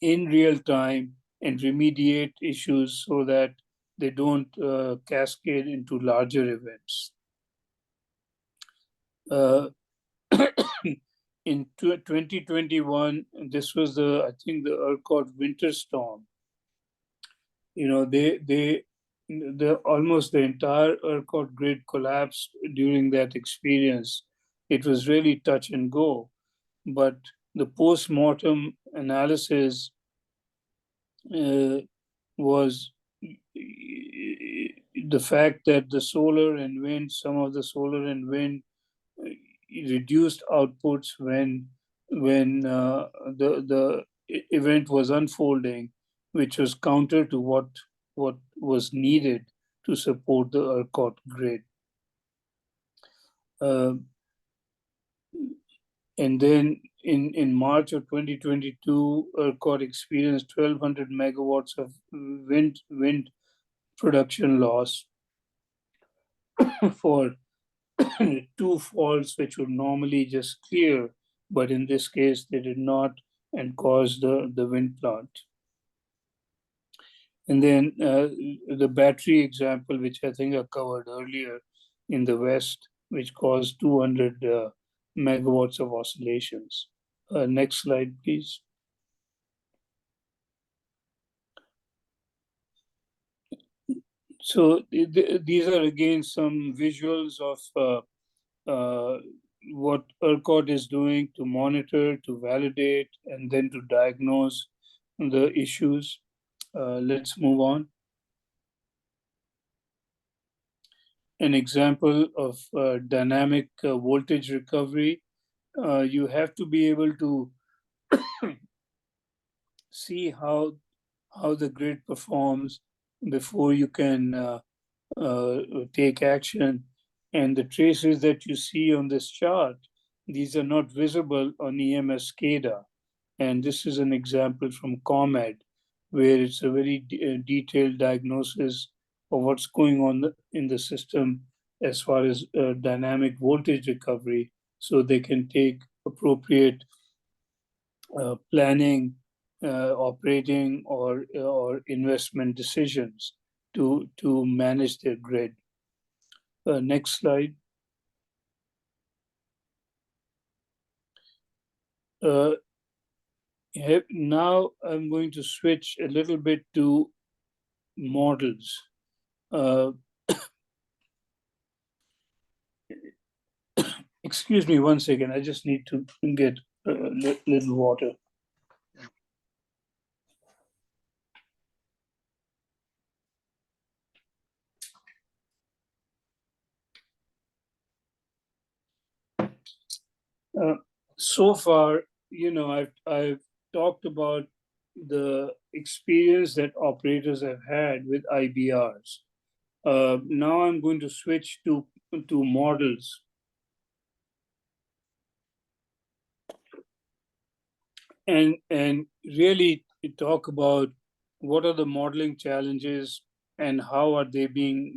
in real time and remediate issues so that they don't cascade into larger events. In 2021, this was I think the ERCOT winter storm. You know, almost the entire ERCOT grid collapsed during that experience. It was really touch and go, but the post-mortem analysis was the fact that the solar and wind, some of the solar and wind reduced outputs when the event was unfolding, which was counter to what was needed to support the ERCOT grid. And then in March of 2022, ERCOT experienced 1,200 megawatts of wind production loss for two faults which would normally just clear, but in this case they did not and caused the wind plant. And then the battery example, which I think I covered earlier in the West, which caused 200 megawatts of oscillations. Next slide, please. So these are again some visuals of what ERCOT is doing to monitor, to validate, and then to diagnose the issues. Let's move on. An example of dynamic voltage recovery. You have to be able to see how the grid performs before you can take action. And the traces that you see on this chart, these are not visible on EMS SCADA. And this is an example from ComEd, where it's a very detailed diagnosis of what's going on in the system as far as dynamic voltage recovery, so they can take appropriate planning, operating, or investment decisions to manage their grid. Next slide. Now I'm going to switch a little bit to models. Excuse me 1 second. I just need to get a little water. So far, I've talked about the experience that operators have had with IBRs. Now I'm going to switch to models. And really talk about what are the modeling challenges and how are they being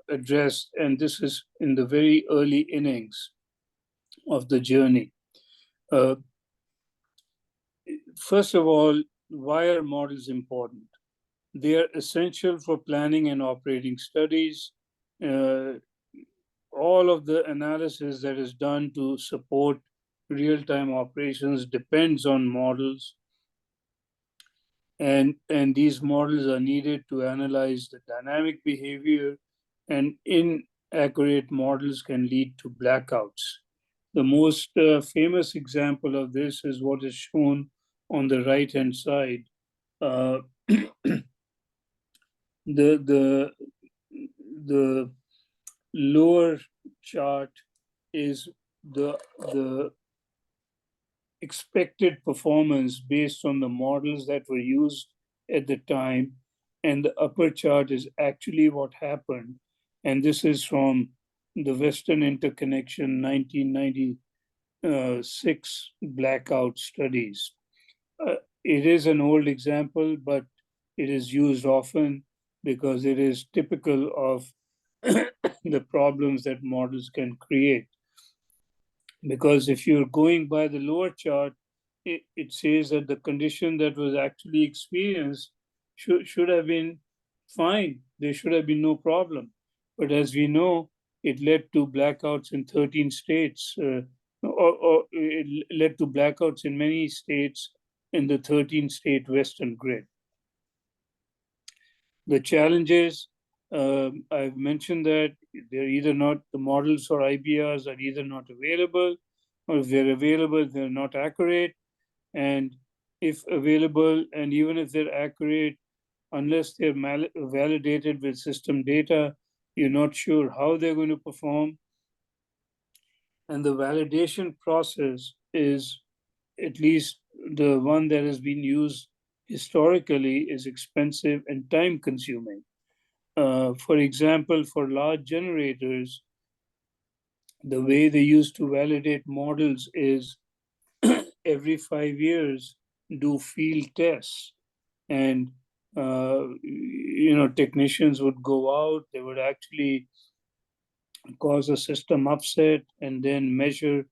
addressed. And this is in the very early innings of the journey. First of all, why are models important? They are essential for planning and operating studies. All of the analysis that is done to support real-time operations depends on models. And these models are needed to analyze the dynamic behavior, and inaccurate models can lead to blackouts. The most famous example of this is what is shown on the right-hand side. The lower chart is the expected performance based on the models that were used at the time, and the upper chart is actually what happened. And this is from the Western Interconnection 1996 blackout studies. It is an old example, but it is used often because it is typical of the problems that models can create. Because if you're going by the lower chart, it says that the condition that was actually experienced should have been fine. There should have been no problem. But as we know, it led to blackouts in 13 states, or it led to blackouts in many states in the 13-state Western grid. The challenges, I've mentioned that they're either not, the models for IBRs are either not available, or if they're available, they're not accurate. And if available, and even if they're accurate, unless they're validated with system data, you're not sure how they're going to perform. And the validation process is, at least the one that has been used historically, is expensive and time consuming. For example, for large generators, the way they used to validate models is every 5 years do field tests, and technicians would go out. They would actually cause a system upset, and then measure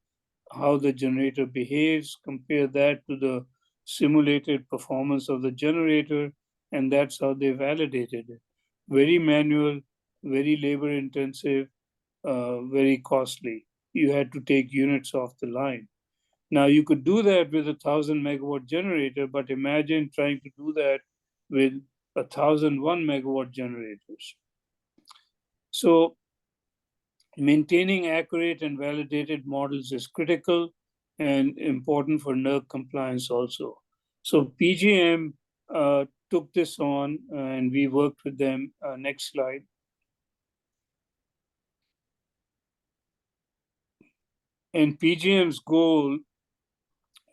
how the generator behaves, compare that to the simulated performance of the generator, and that's how they validated it. Very manual, very labor intensive, very costly. You had to take units off the line. Now you could do that with 1,000 megawatt generator, but imagine trying to do that with 1,001 megawatt generators. So maintaining accurate and validated models is critical and important for NERC compliance also. So PGM took this on and we worked with them. Next slide. And PGM's goal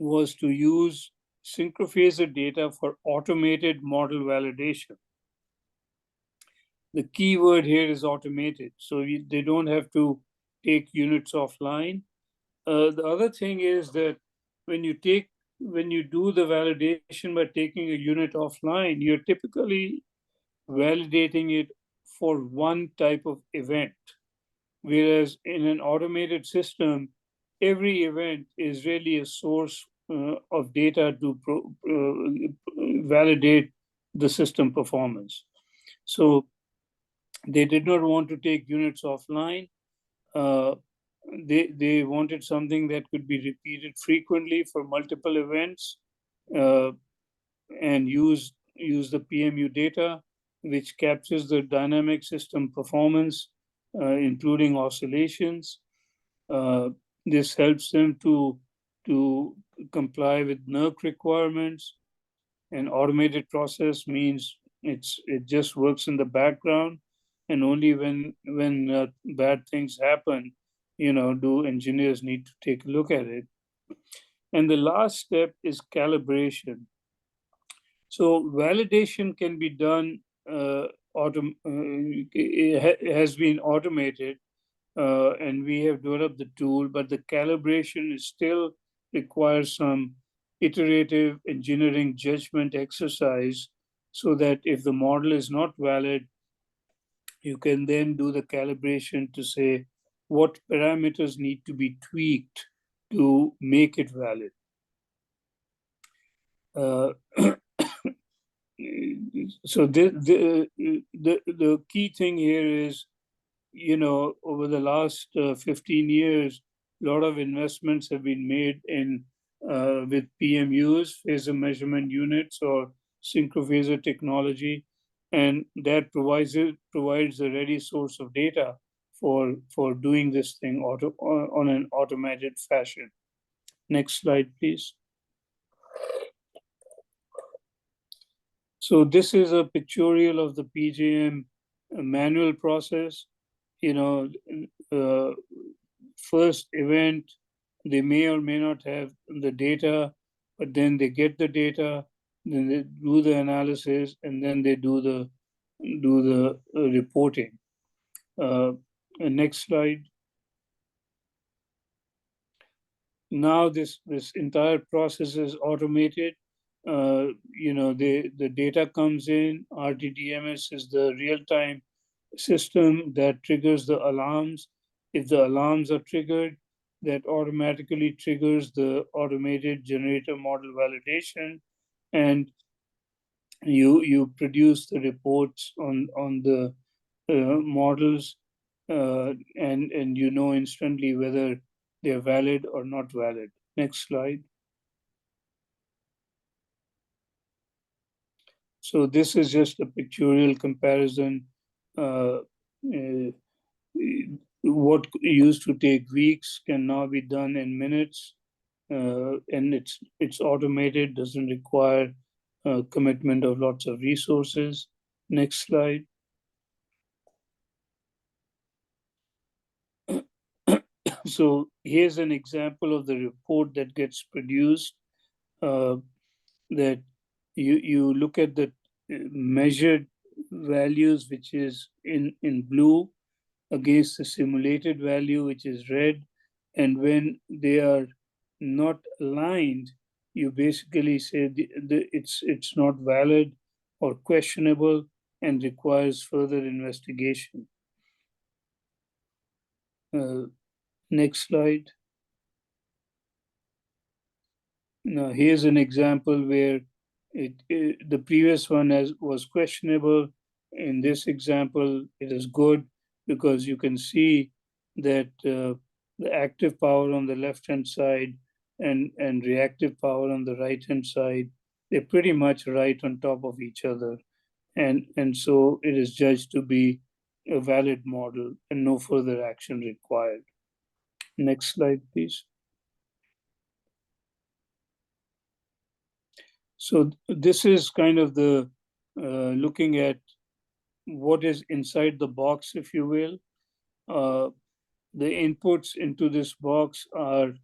was to use synchrophasor data for automated model validation. The key word here is automated. So they don't have to take units offline. The other thing is that when you do the validation by taking a unit offline, you're typically validating it for one type of event. Whereas in an automated system, every event is really a source of data to validate the system performance. So they did not want to take units offline. They wanted something that could be repeated frequently for multiple events, and use the PMU data, which captures the dynamic system performance, including oscillations. This helps them to comply with NERC requirements. An automated process means it just works in the background, and only when bad things happen, do engineers need to take a look at it. And the last step is calibration. So validation can be done, it has been automated, and we have developed the tool, but the calibration is still requires some iterative engineering judgment exercise, so that if the model is not valid, you can then do the calibration to say what parameters need to be tweaked to make it valid. So the key thing here is, over the last 15 years, a lot of investments have been made in with PMUs, phasor measurement units, or synchrophasor technology, and that provides a ready source of data for doing this thing on an automated fashion. Next slide, please. So this is a pictorial of the PJM manual process. First event, they may or may not have the data, but then they get the data, then they do the analysis, and then they do the reporting. Next slide. Now this entire process is automated. The data comes in. RTDMS is the real-time system that triggers the alarms. If the alarms are triggered, that automatically triggers the automated generator model validation, and you produce the reports on the models, and instantly whether they're valid or not valid. Next slide. So this is just a pictorial comparison. What used to take weeks can now be done in minutes, and it's automated, doesn't require commitment of lots of resources. Next slide. So here's an example of the report that gets produced, that you look at the measured values, which is in blue, against the simulated value, which is red. And when they are not aligned, you basically say it's not valid or questionable and requires further investigation. Next slide. Now, here's an example where the previous one was questionable. In this example, it is good because you can see that the active power on the left-hand side and reactive power on the right-hand side, they're pretty much right on top of each other. And so it is judged to be a valid model and no further action required. Next slide, please. So this is kind of the looking at what is inside the box, if you will. The inputs into this box are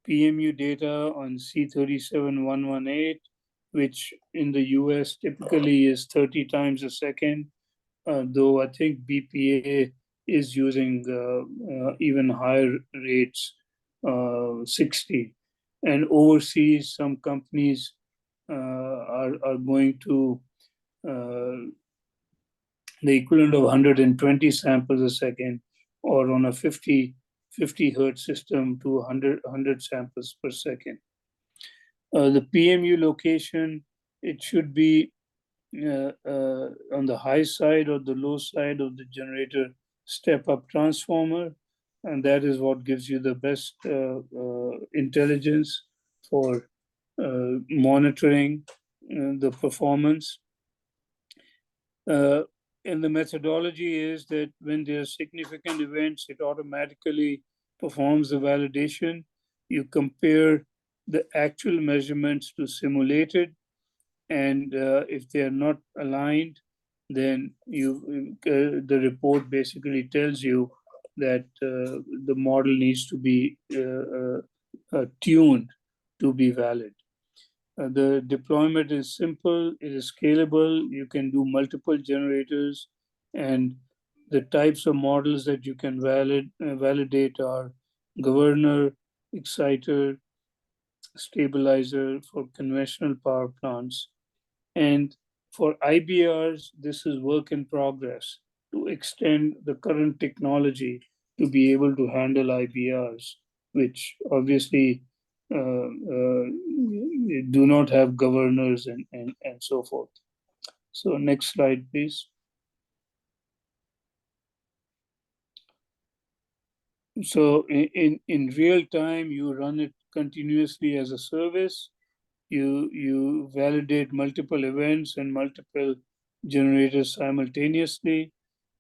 PMU data on C37118, which in the US typically is 30 times a second, though I think BPA is using even higher rates, 60. And overseas, some companies are going to the equivalent of 120 samples a second, or on a 50 hertz system to 100 samples per second. The PMU location, it should be on the high side or the low side of the generator step-up transformer, and that is what gives you the best intelligence for monitoring the performance. And the methodology is that when there are significant events, it automatically performs the validation. You compare the actual measurements to simulated, and if they are not aligned, then the report basically tells you that the model needs to be tuned to be valid. The deployment is simple, it is scalable, you can do multiple generators, and the types of models that you can validate are governor, exciter, stabilizer for conventional power plants. And for IBRs, this is work in progress to extend the current technology to be able to handle IBRs, which obviously do not have governors and so forth. So next slide, please. So in real time, you run it continuously as a service. You validate multiple events and multiple generators simultaneously.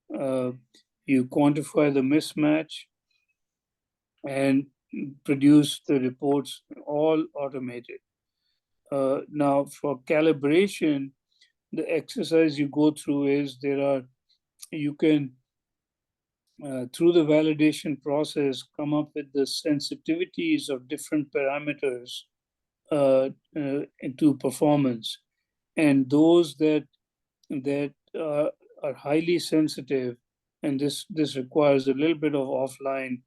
You quantify the mismatch and produce the reports, all automated. Now, for calibration, the exercise you go through is you can, through the validation process, come up with the sensitivities of different parameters into performance. And those that are highly sensitive, and this requires a little bit of offline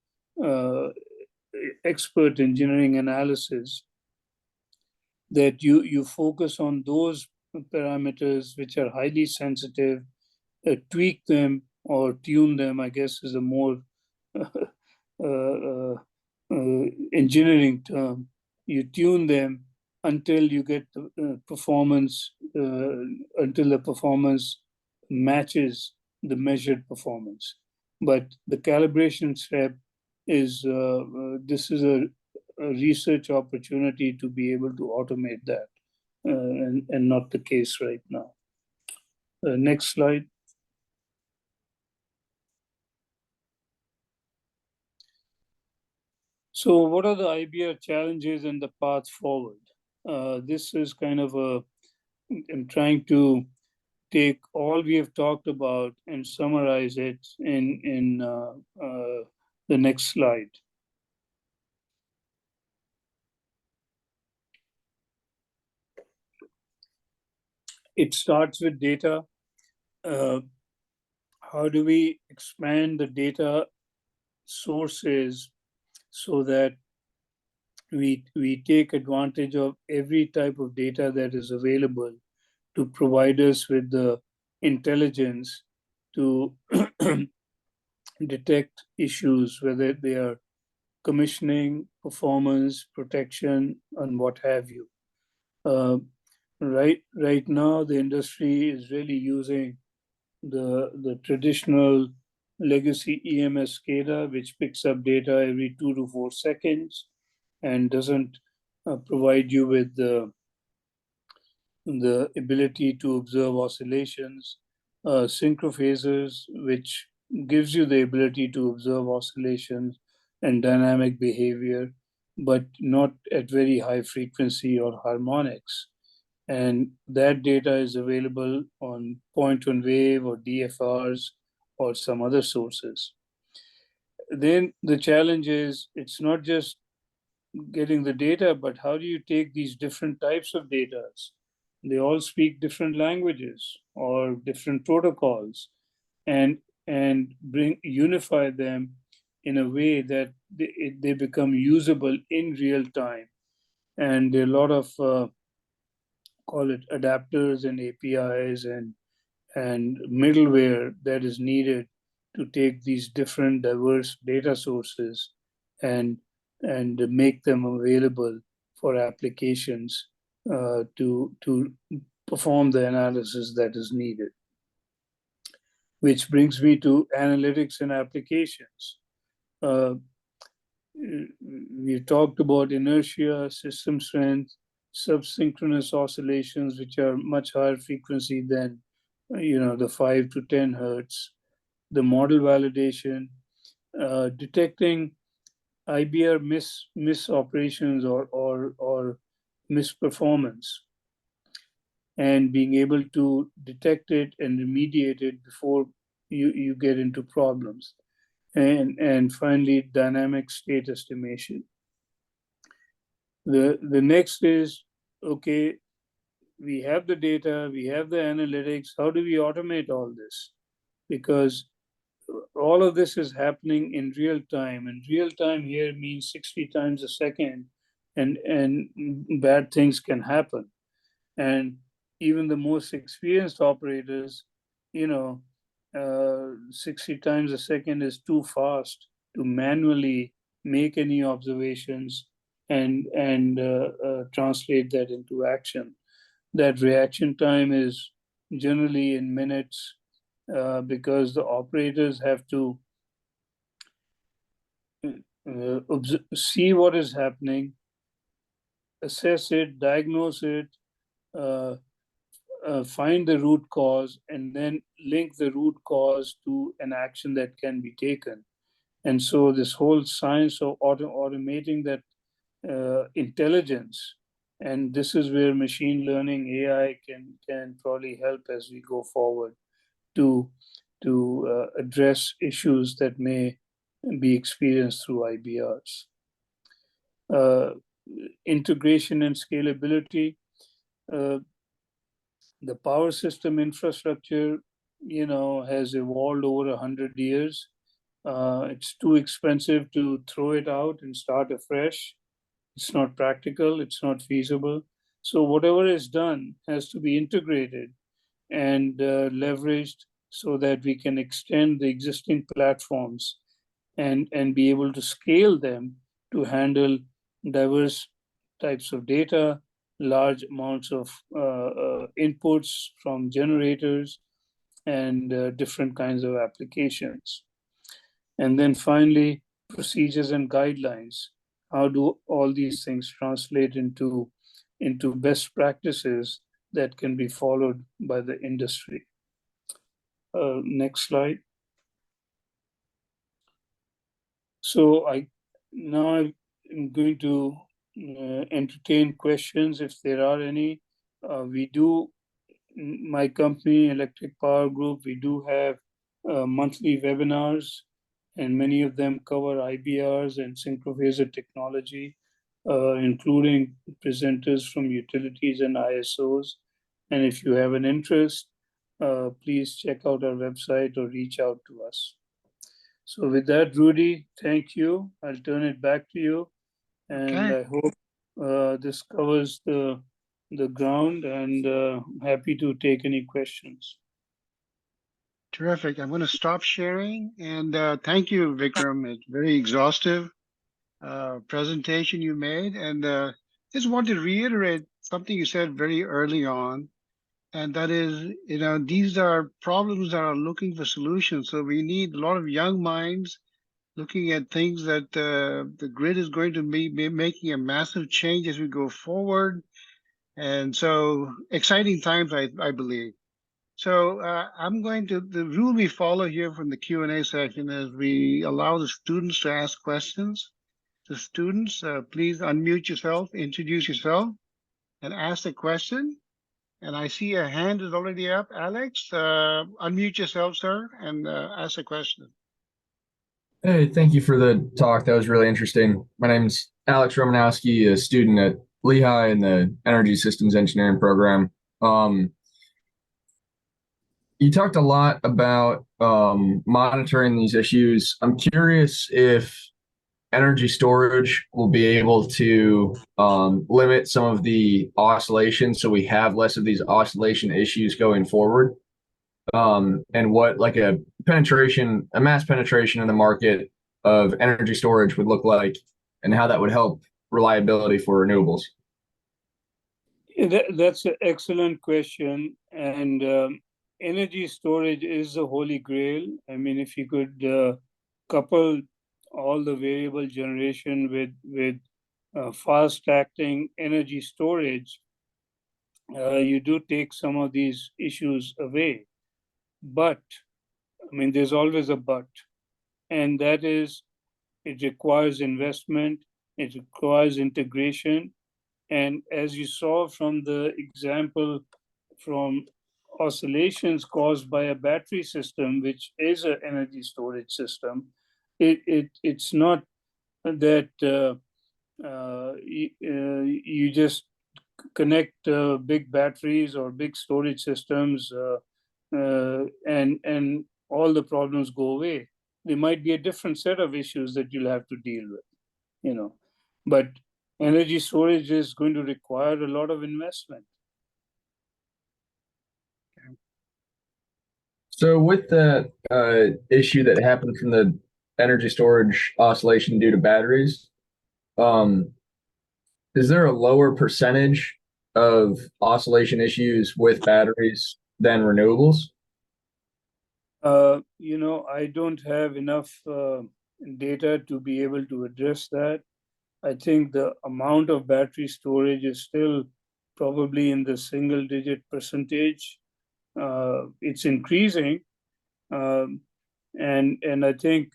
expert engineering analysis, that you focus on those parameters which are highly sensitive, tweak them or tune them, I guess is a more engineering term. You tune them until you get the performance, until the performance matches the measured performance. But the calibration step is, this is a research opportunity to be able to automate that, and not the case right now. Next slide. So what are the IBR challenges and the path forward? This is kind of I'm trying to take all we have talked about and summarize it in the next slide. It starts with data. How do we expand the data sources so that we take advantage of every type of data that is available to provide us with the intelligence to detect issues, whether they are commissioning, performance, protection, and what have you. Right now, the industry is really using the traditional legacy EMS SCADA, which picks up data every 2 to 4 seconds and doesn't provide you with the ability to observe oscillations. Synchrophasors, which gives you the ability to observe oscillations and dynamic behavior, but not at very high frequency or harmonics. And that data is available on point-on-wave or DFRs or some other sources. Then the challenge is it's not just getting the data, but how do you take these different types of data? They all speak different languages or different protocols, and unify them in a way that they become usable in real time. And there are a lot of call it adapters and APIs and middleware that is needed to take these different diverse data sources and make them available for applications to perform the analysis that is needed. Which brings me to analytics and applications. We talked about inertia, system strength, subsynchronous oscillations, which are much higher frequency than the 5 to 10 hertz, the model validation, detecting IBR misoperations or misperformance, and being able to detect it and remediate it before you get into problems. And finally, dynamic state estimation. The next is, okay, we have the data, we have the analytics, how do we automate all this? Because all of this is happening in real time, and real time here means 60 times a second, and bad things can happen. And even the most experienced operators, 60 times a second is too fast to manually make any observations and translate that into action. That reaction time is generally in minutes, because the operators have to see what is happening, assess it, diagnose it, find the root cause, and then link the root cause to an action that can be taken. And so this whole science of automating that intelligence, and this is where machine learning, AI can probably help as we go forward to address issues that may be experienced through IBRs. Integration and scalability. The power system infrastructure, has evolved over 100 years. It's too expensive to throw it out and start afresh. It's not practical, it's not feasible. So whatever is done has to be integrated and leveraged so that we can extend the existing platforms and be able to scale them to handle diverse types of data, large amounts of inputs from generators, and different kinds of applications. And then finally, procedures and guidelines. How do all these things translate into best practices that can be followed by the industry? Next slide. So now I'm going to entertain questions if there are any. My company, Electric Power Group, we do have monthly webinars, and many of them cover IBRs and synchrophasor technology, including presenters from utilities and ISOs. And if you have an interest, please check out our website or reach out to us. So with that, Rudy, thank you. I'll turn it back to you. And I hope this covers the ground, and happy to take any questions. Terrific. I'm going to stop sharing, and thank you, Vikram. It's very exhaustive presentation you made, and just want to reiterate something you said very early on, and that is, these are problems that are looking for solutions. So we need a lot of young minds looking at things that the grid is going to be making a massive change as we go forward. And so exciting times, I believe. So the rule we follow here from the Q&A session is we allow the students to ask questions. The students, please unmute yourself, introduce yourself, and ask the question. And I see a hand is already up. Alex, unmute yourself, sir, and ask a question. Hey, thank you for the talk. That was really interesting. My name's Alex Romanowski, a student at Lehigh in the Energy Systems Engineering program. You talked a lot about monitoring these issues. I'm curious if energy storage will be able to limit some of the oscillations so we have less of these oscillation issues going forward. And what like a mass penetration in the market of energy storage would look like, and how that would help reliability for renewables. That's an excellent question. And energy storage is the holy grail. I mean, if you could couple all the variable generation with fast acting energy storage, you do take some of these issues away. But, I mean, there's always a but, and that is it requires investment, it requires integration. And as you saw from the example from oscillations caused by a battery system, which is an energy storage system, it's not that you just connect big batteries or big storage systems and all the problems go away. There might be a different set of issues that you'll have to deal with, but energy storage is going to require a lot of investment. So with the issue that happened from the energy storage oscillation due to batteries, is there a lower percentage of oscillation issues with batteries than renewables? I don't have enough data to be able to address that. I think the amount of battery storage is still probably in the single digit percentage. It's increasing. And I think,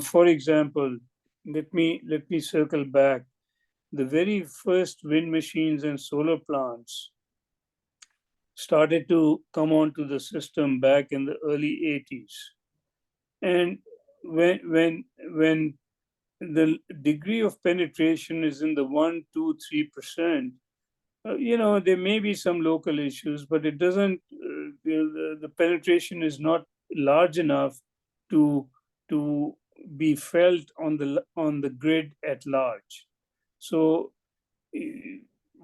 for example, let me circle back. The very first wind machines and solar plants started to come onto the system back in the early 80s. And when the degree of penetration is in the 1, 2, 3%, there may be some local issues, but it doesn't, the penetration is not large enough to be felt on the grid at large. So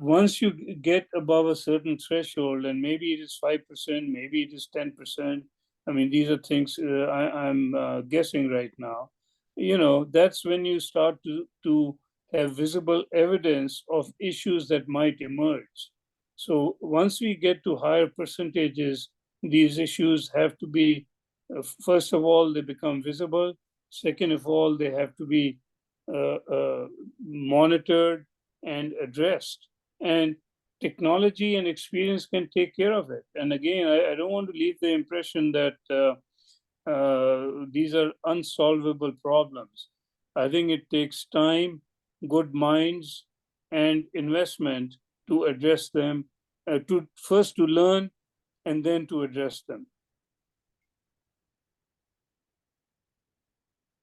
once you get above a certain threshold, and maybe it is 5%, maybe it is 10%. I mean, these are things I'm guessing right now. That's when you start to have visible evidence of issues that might emerge. So once we get to higher percentages, these issues have to be, first of all, they become visible. Second of all, they have to be monitored and addressed. And technology and experience can take care of it. And again, I don't want to leave the impression that these are unsolvable problems. I think it takes time, good minds, and investment to address them, to learn and then to address them.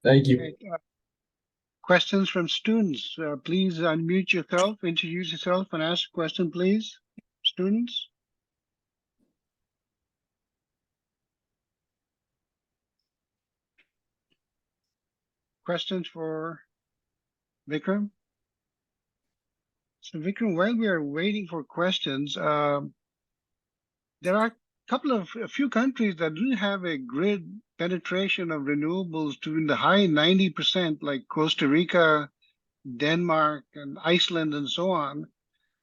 Thank you. Okay, questions from students. Please unmute yourself, introduce yourself, and ask a question, please. Students? Questions for Vikram? So Vikram, while we are waiting for questions, there are a few countries that do have a grid penetration of renewables to in the high 90%, like Costa Rica, Denmark, and Iceland, and so on.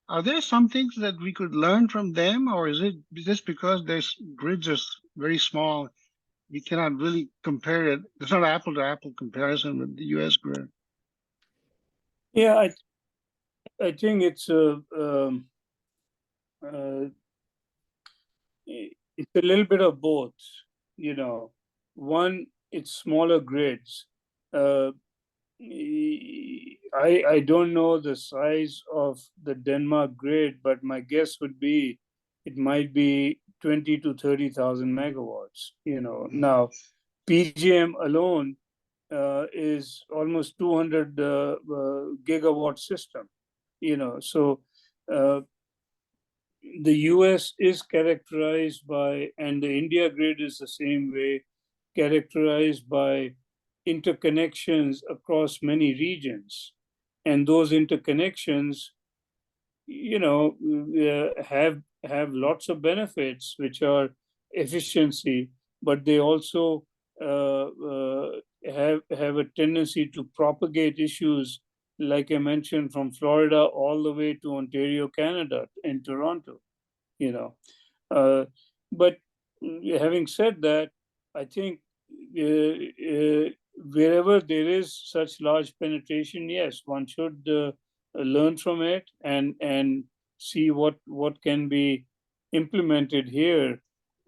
Are there some things that we could learn from them, or is it just because their grids are very small, we cannot really compare it? It's not apple to apple comparison with the U.S. grid. Yeah, I think it's it's a little bit of both. You know, one, it's smaller grids. I don't know the size of the Denmark grid, but my guess would be it might be 20 to 30,000 megawatts. You know, now PGM alone is almost 200 gigawatt system. You know, so the US is characterized by, and the India grid is the same way, characterized by interconnections across many regions. And those interconnections, you know, have lots of benefits, which are efficiency, but they also have a tendency to propagate issues, like I mentioned, from Florida all the way to Ontario, Canada, and Toronto. You know, but having said that, I think wherever there is such large penetration, yes, one should learn from it and see what can be implemented here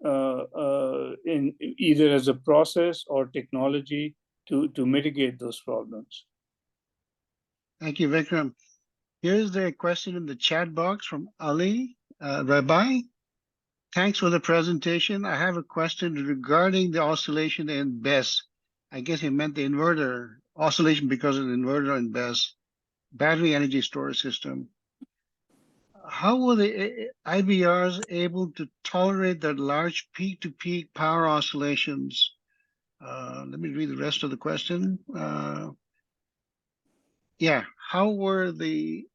in either as a process or technology to mitigate those problems. Thank you, Vikram. Here's the question in the chat box from Ali. Rabbi, thanks for the presentation. I have a question regarding the oscillation in BESS. I guess he meant the inverter oscillation because of the inverter in BESS, battery energy storage system. How were the IBRs able to tolerate the large peak-to-peak power oscillations? Let me read the rest of the question. Yeah, how the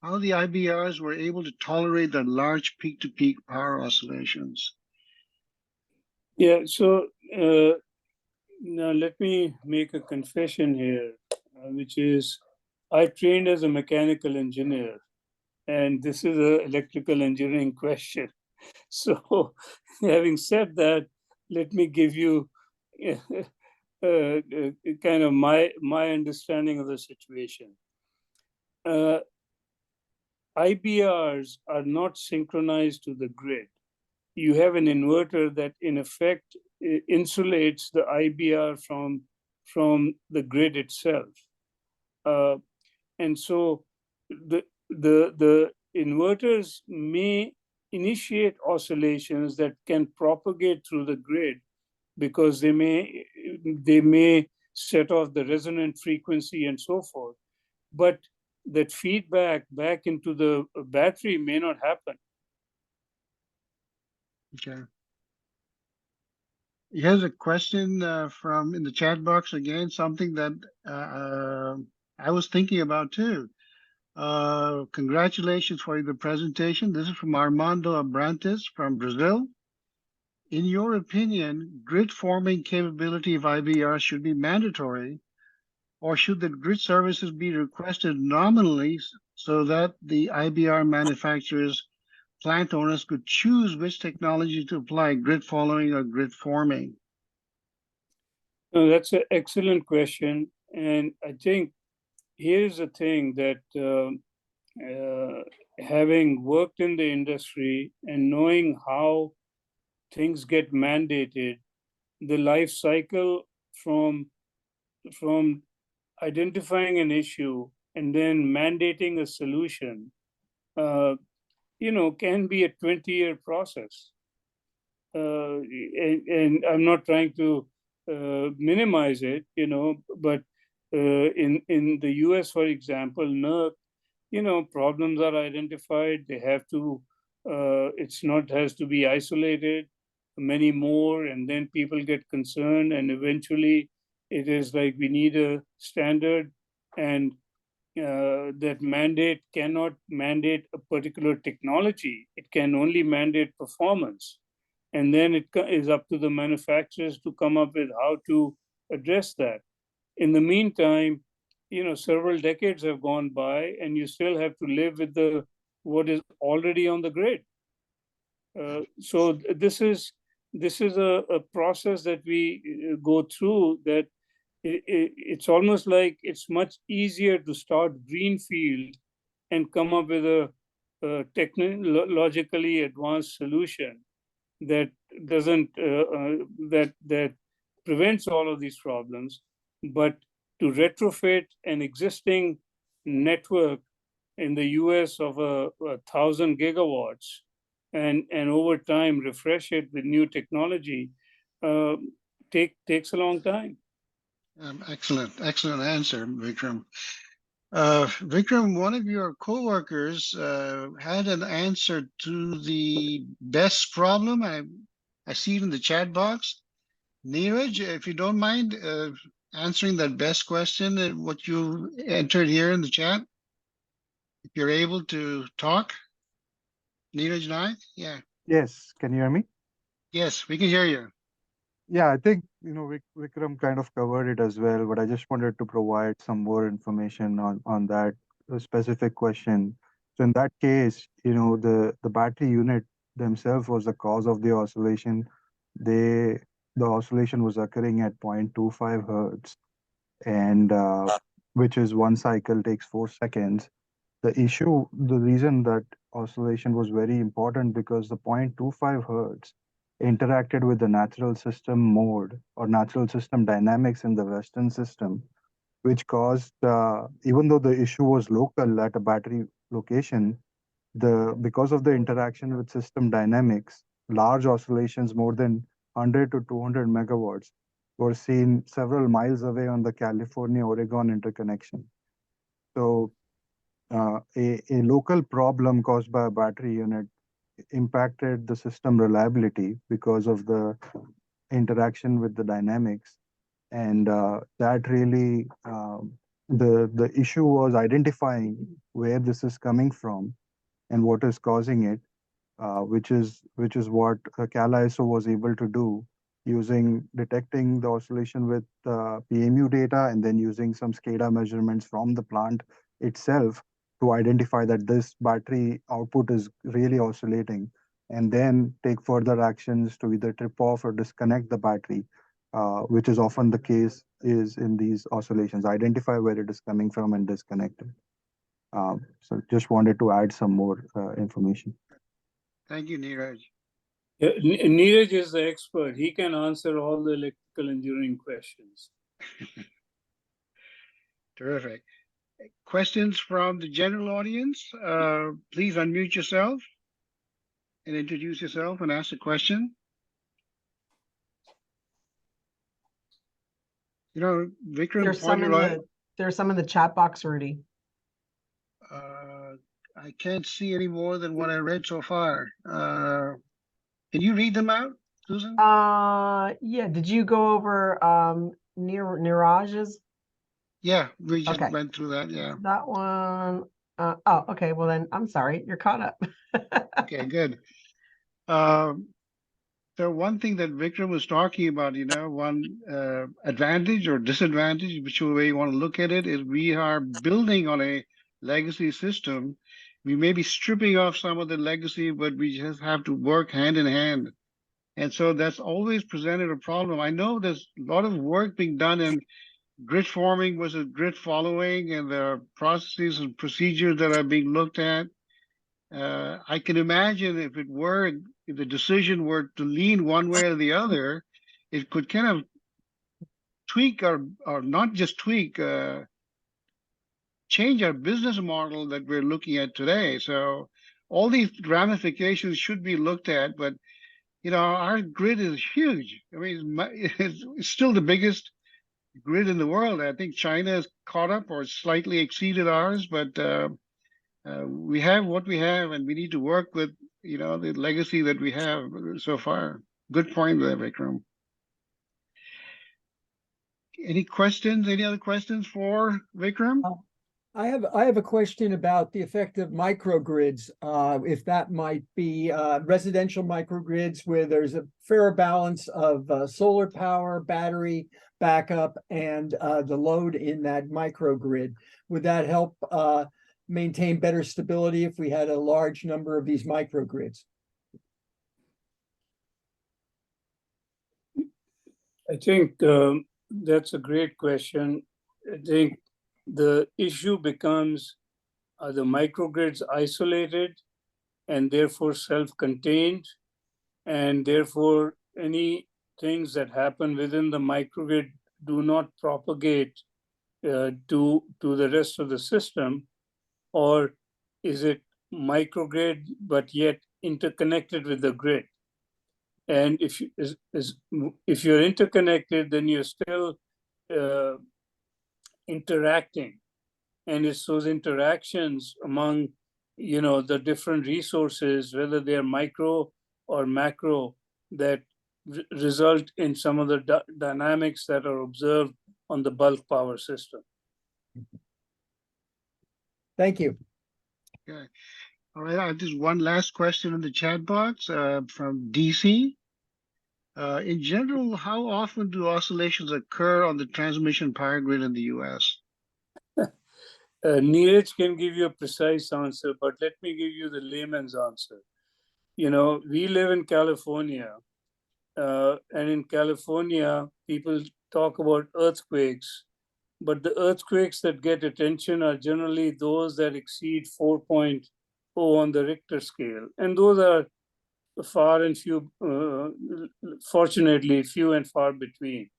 IBRs were able to tolerate the large peak-to-peak power oscillations? Yeah, so now let me make a confession here, which is I trained as a mechanical engineer, and this is an electrical engineering question. So having said that, let me give you kind of my understanding of the situation. IBRs are not synchronized to the grid. You have an inverter that in effect insulates the IBR from the grid itself. And so the inverters may initiate oscillations that can propagate through the grid because they may set off the resonant frequency and so forth. But that feedback back into the battery may not happen. Okay. Here's a question from in the chat box again, something that I was thinking about too. Congratulations for the presentation. This is from Armando Abrantes from Brazil. In your opinion, grid forming capability of IBR should be mandatory, or should the grid services be requested nominally so that the IBR manufacturers, plant owners could choose which technology to apply, grid following or grid forming? No, that's an excellent question. And I think here's the thing that having worked in the industry and knowing how things get mandated, the life cycle from identifying an issue and then mandating a solution, can be a 20-year process. And I'm not trying to minimize it, but in the US, for example, NERC, problems are identified. They have to, has to be isolated, many more, and then people get concerned, and eventually it is like we need a standard, and that mandate cannot mandate a particular technology. It can only mandate performance. And then it is up to the manufacturers to come up with how to address that. In the meantime, several decades have gone by and you still have to live with what is already on the grid. So this is a process that we go through, that it's almost like it's much easier to start greenfield and come up with a technologically advanced solution that doesn't that prevents all of these problems. But to retrofit an existing network in the US of 1,000 gigawatts and over time refresh it with new technology takes a long time. Excellent answer, Vikram. Vikram, one of your coworkers had an answer to the BESS problem. I see it in the chat box. Neeraj, if you don't mind answering that BESS question, what you entered here in the chat, if you're able to talk. Neeraj Naik, yeah. Yes, can you hear me? Yes, we can hear you. Yeah, I think, Vikram kind of covered it as well, but I just wanted to provide some more information on that specific question. So in that case, the battery unit themselves was the cause of the oscillation. The oscillation was occurring at 0.25 hertz, and which is one cycle takes 4 seconds. The reason that oscillation was very important because the 0.25 hertz interacted with the natural system mode or natural system dynamics in the Western system, which caused, even though the issue was local at a battery location, because of the interaction with system dynamics, large oscillations more than 100 to 200 megawatts were seen several miles away on the California-Oregon interconnection. So a local problem caused by a battery unit impacted the system reliability because of the interaction with the dynamics. And that really, the issue was identifying where this is coming from and what is causing it, which is what CalISO was able to do using detecting the oscillation with PMU data and then using some SCADA measurements from the plant itself to identify that this battery output is really oscillating, and then take further actions to either trip off or disconnect the battery, which is often the case is in these oscillations, identify where it is coming from and disconnect it. So just wanted to add some more information. Thank you, Neeraj. Neeraj is the expert. He can answer all the electrical engineering questions. Terrific. Questions from the general audience? Please unmute yourself and introduce yourself and ask a question. Vikram pointed out. There's some in the chat box, Rudy. I can't see any more than what I read so far. Can you read them out, Susan? Yeah. Did you go over Neeraj's? Yeah, we just went through that. Yeah. That one. Oh, okay. Well, then I'm sorry. You're caught up. Okay, good. So one thing that Vikram was talking about, one advantage or disadvantage, whichever way you want to look at it, is we are building on a legacy system. We may be stripping off some of the legacy, but we just have to work hand in hand. And so that's always presented a problem. I know there's a lot of work being done in grid forming versus grid following, and there are processes and procedures that are being looked at. I can imagine if the decision were to lean one way or the other, it could kind of tweak or not just tweak, change our business model that we're looking at today. So all these ramifications should be looked at, but our grid is huge. I mean, it's still the biggest grid in the world. I think China has caught up or slightly exceeded ours, but we have what we have, and we need to work with the legacy that we have so far. Good point there, Vikram. Any questions? Any other questions for Vikram? I have a question about the effect of microgrids. If that might be residential microgrids where there's a fair balance of solar power, battery backup, and the load in that microgrid. Would that help maintain better stability if we had a large number of these microgrids? I think that's a great question. I think the issue becomes, are the microgrids isolated and therefore self-contained, and therefore any things that happen within the microgrid do not propagate to the rest of the system? Or is it microgrid but yet interconnected with the grid? And if you're interconnected, then you're still interacting, and it's those interactions among the different resources, whether they're micro or macro, that result in some of the dynamics that are observed on the bulk power system. Thank you. Okay. All right. Just one last question in the chat box from DC. In general, how often do oscillations occur on the transmission power grid in the US? Neeraj can give you a precise answer, but let me give you the layman's answer. We live in California, and in California, people talk about earthquakes, but the earthquakes that get attention are generally those that exceed 4.0 on the Richter scale. And those are far and few, fortunately, few and far between.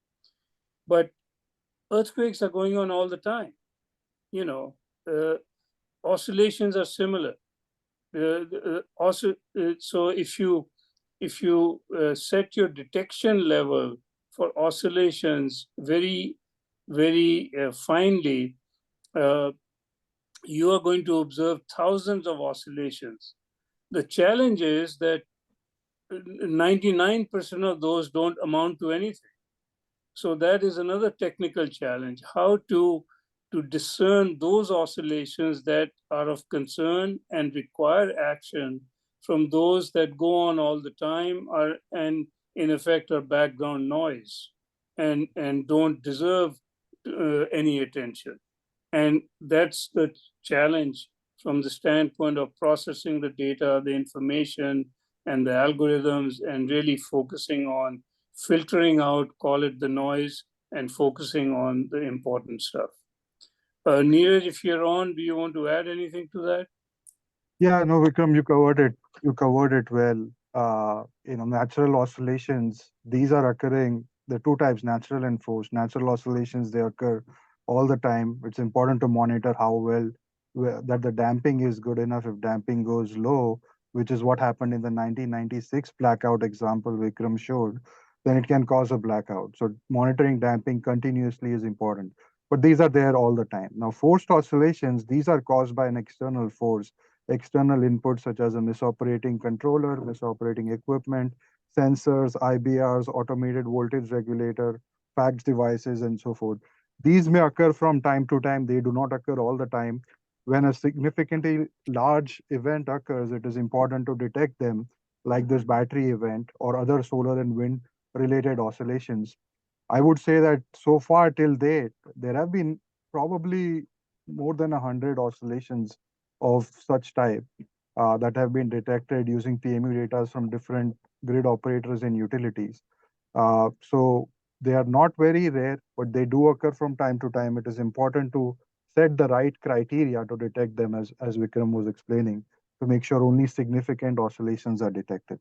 But earthquakes are going on all the time. Oscillations are similar. So if you set your detection level for oscillations very, very finely, you are going to observe thousands of oscillations. The challenge is that 99% of those don't amount to anything. So that is another technical challenge, how to discern those oscillations that are of concern and require action from those that go on all the time and in effect are background noise and don't deserve any attention. And that's the challenge from the standpoint of processing the data, the information, and the algorithms, and really focusing on filtering out, call it the noise, and focusing on the important stuff. Neeraj, if you're on, do you want to add anything to that? Yeah, no, Vikram, you covered it. You covered it well. Natural oscillations, these are occurring. There are two types, natural and forced. Natural oscillations, they occur all the time. It's important to monitor how well that the damping is good enough. If damping goes low, which is what happened in the 1996 blackout example Vikram showed, then it can cause a blackout. So monitoring damping continuously is important. But these are there all the time. Now, forced oscillations, these are caused by an external force, external inputs such as a misoperating controller, misoperating equipment, sensors, IBRs, automated voltage regulator, fax devices, and so forth. These may occur from time to time. They do not occur all the time. When a significantly large event occurs, it is important to detect them, like this battery event or other solar and wind related oscillations. I would say that so far till date, there have been probably more than 100 oscillations of such type that have been detected using PMU data from different grid operators and utilities. So they are not very rare, but they do occur from time to time. It is important to set the right criteria to detect them, as Vikram was explaining, to make sure only significant oscillations are detected.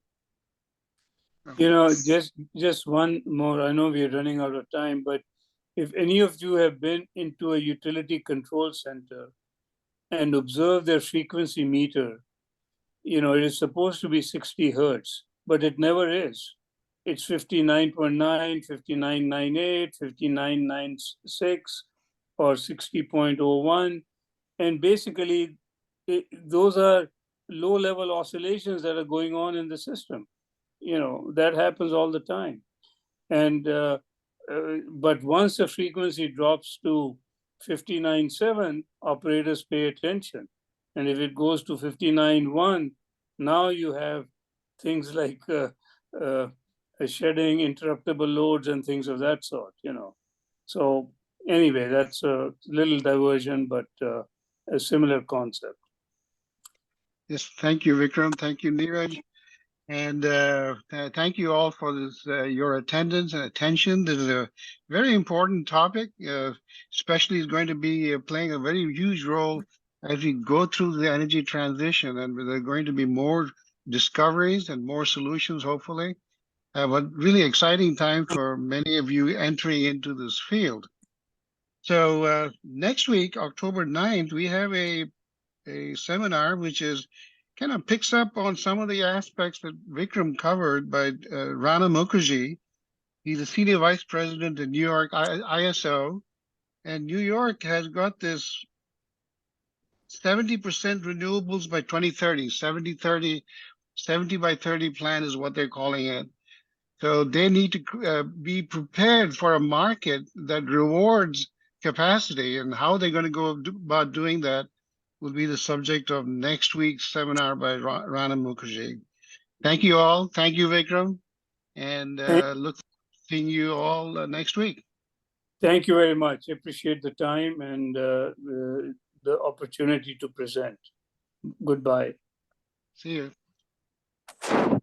Just one more. I know we're running out of time, but if any of you have been into a utility control center and observed their frequency meter, it is supposed to be 60 hertz, but it never is. It's 59.9, 59.98, 59.96, or 60.01. And basically, those are low-level oscillations that are going on in the system. That happens all the time. And but once the frequency drops to 59.7, operators pay attention. And if it goes to 59.1, now you have things like shedding, interruptible loads, and things of that sort, you know. So anyway, that's a little diversion, but a similar concept. Yes, thank you, Vikram. Thank you, Neeraj. And thank you all for this, your attendance and attention. This is a very important topic, especially is going to be playing a very huge role as we go through the energy transition. And there are going to be more discoveries and more solutions, hopefully. But really exciting time for many of you entering into this field. So next week, October 9th, we have a seminar which is kind of picks up on some of the aspects that Vikram covered by Rana Mukherjee. He's a senior vice president at New York ISO, and New York has got this 70% renewables by 2030, 70 by 30 plan is what they're calling it. So they need to be prepared for a market that rewards capacity, and how they're going to go about doing that will be the subject of next week's seminar by Rana Mukherjee. Thank you all. Thank you, Vikram. And look forward to seeing you all next week. Thank you very much. I appreciate the time and the opportunity to present. Goodbye. See you.